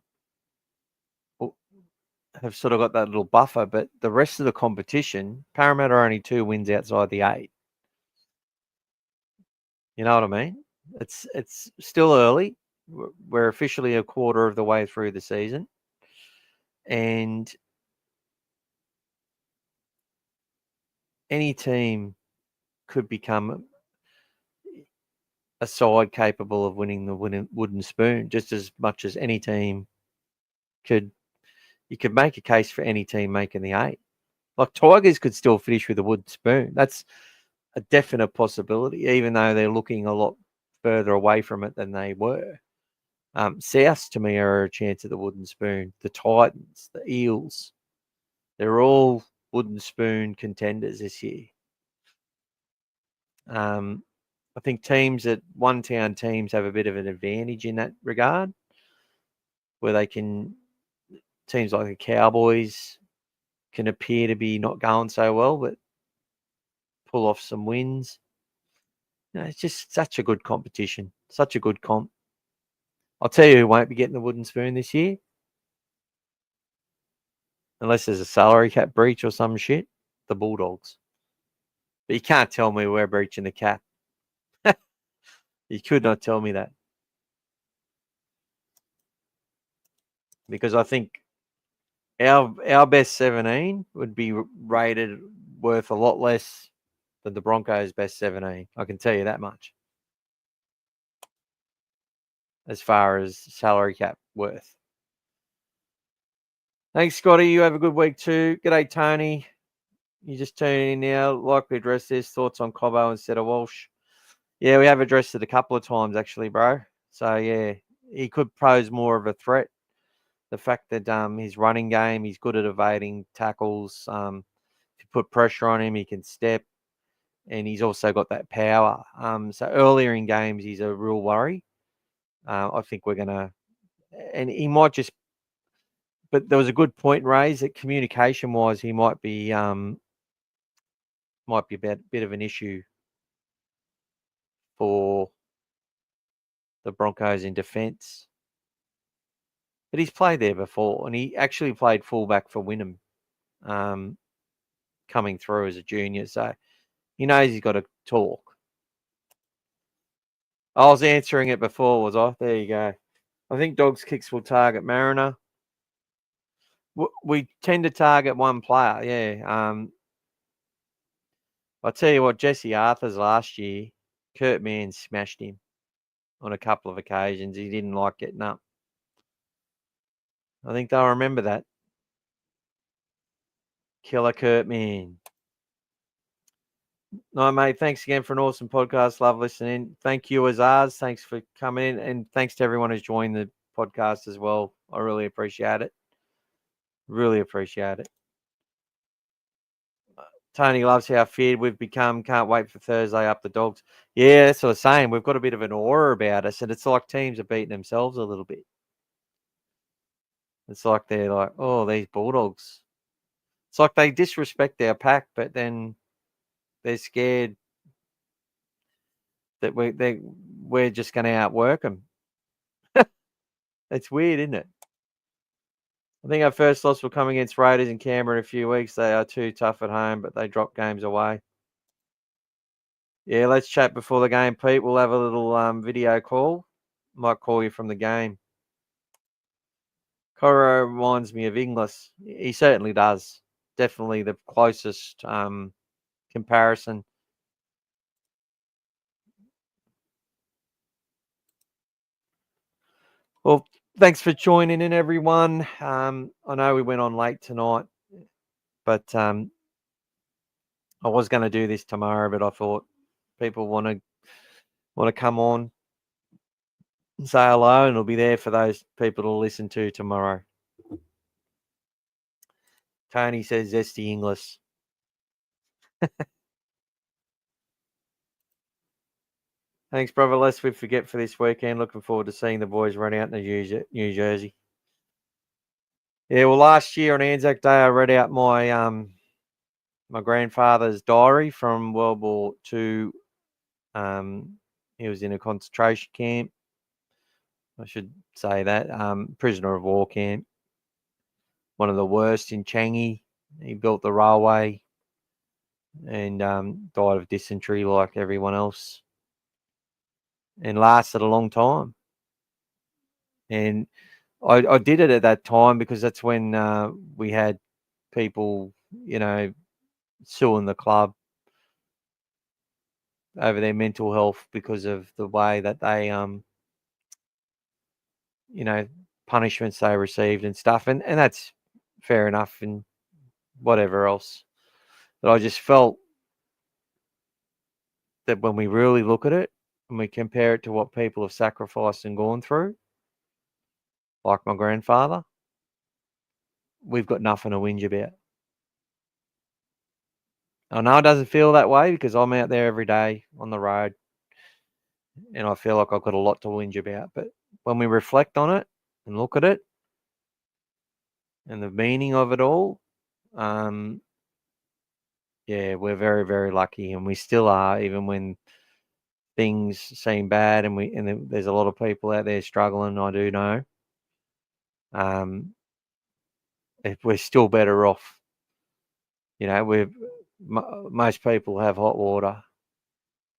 Speaker 1: have sort of got that little buffer, but the rest of the competition, Parramatta are only 2 wins outside the 8. You know what I mean? It's still early. We're officially a quarter of the way through the season. And any team could become a side capable of winning the wooden spoon, just as much as any team could. You could make a case for any team making the 8. Like Tigers could still finish with a wooden spoon. That's a definite possibility, even though they're looking a lot further away from it than they were. South, to me, are a chance at the wooden spoon. The Titans, the Eels, they're all wooden spoon contenders this year. I think one-town teams have a bit of an advantage in that regard, where teams like the Cowboys can appear to be not going so well, but pull off some wins. You know, it's just such a good competition, such a good comp. I'll tell you who won't be getting the wooden spoon this year, unless there's a salary cap breach or some shit, the Bulldogs. But you can't tell me we're breaching the cap. You could not tell me that. Because I think our best 17 would be rated worth a lot less than the Broncos' best 17. I can tell you that much. As far as salary cap worth. Thanks, Scotty. You have a good week too. G'day, Tony. You just tuning in now. Likely address this. Thoughts on Cobbo instead of Walsh? Yeah, we have addressed it a couple of times actually, bro. So yeah, he could pose more of a threat. The fact that his running game, he's good at evading tackles. If you put pressure on him, he can step, and he's also got that power. So earlier in games, he's a real worry. I think we're gonna, and he might just. But there was a good point raised that communication-wise, he might be a bit of an issue for the Broncos in defence. But he's played there before, and he actually played fullback for Wynnum coming through as a junior. So he knows he's got to talk. I was answering it before, was I? There you go. I think Dogs kicks will target Mariner. We tend to target one player, yeah. I'll tell you what, Jesse Arthur's last year, Kurt Mann smashed him on a couple of occasions. He didn't like getting up. I think they'll remember that. Killer Kurt Mann. No, mate, thanks again for an awesome podcast. Love listening. Thank you, Azaz. Thanks for coming in. And thanks to everyone who's joined the podcast as well. I really appreciate it. Really appreciate it. Tony loves how feared we've become. Can't wait for Thursday up the Dogs. Yeah, that's what I'm saying. We've got a bit of an aura about us, and it's like teams are beating themselves a little bit. It's like they're like, oh, these Bulldogs. It's like they disrespect our pack, but then they're scared that we're just going to outwork them. It's weird, isn't it? I think our first loss will come against Raiders in Canberra in a few weeks. They are too tough at home, but they drop games away. Yeah, let's chat before the game, Pete. We'll have a little video call. Might call you from the game. Coro reminds me of Inglis. He certainly does. Definitely the closest comparison. Well, thanks for joining in, everyone. I know we went on late tonight, but I was going to do this tomorrow, but I thought people want to come on and say hello, and it'll be there for those people to listen to tomorrow. Tony says zesty English. Thanks, brother. Lest we forget for this weekend. Looking forward to seeing the boys run out in the New Jersey. Yeah, well, last year on Anzac Day, I read out my my grandfather's diary from World War II. He was in a concentration camp. I should say that prisoner of war camp. One of the worst in Changi. He built the railway and died of dysentery like everyone else, and lasted a long time. And I did it at that time because that's when we had people, suing the club over their mental health because of the way that they, punishments they received and stuff. And that's fair enough and whatever else. But I just felt that when we really look at it and we compare it to what people have sacrificed and gone through, like my grandfather, we've got nothing to whinge about. I know it doesn't feel that way because I'm out there every day on the road and I feel like I've got a lot to whinge about. But when we reflect on it and look at it and the meaning of it all, yeah, we're very, very lucky, and we still are, even when things seem bad and there's a lot of people out there struggling. I do know. We're still better off. Most people have hot water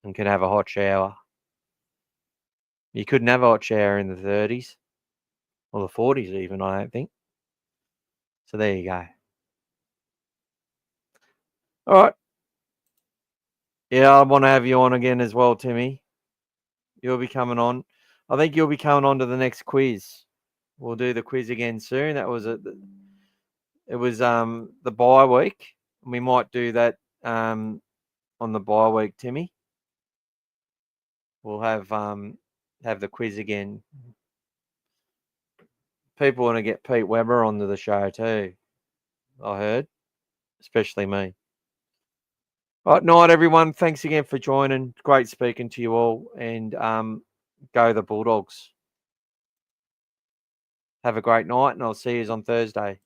Speaker 1: and can have a hot shower. You couldn't have a hot shower in the 30s or the 40s even, I don't think. So there you go. All right. Yeah, I want to have you on again as well, Timmy. You'll be coming on. I think you'll be coming on to the next quiz. We'll do the quiz again soon. It was the bye week. We might do that on the bye week, Timmy. We'll have the quiz again. People want to get Pete Webber onto the show too, I heard, especially me. All right, night, everyone. Thanks again for joining. Great speaking to you all, and go the Bulldogs. Have a great night, and I'll see you on Thursday.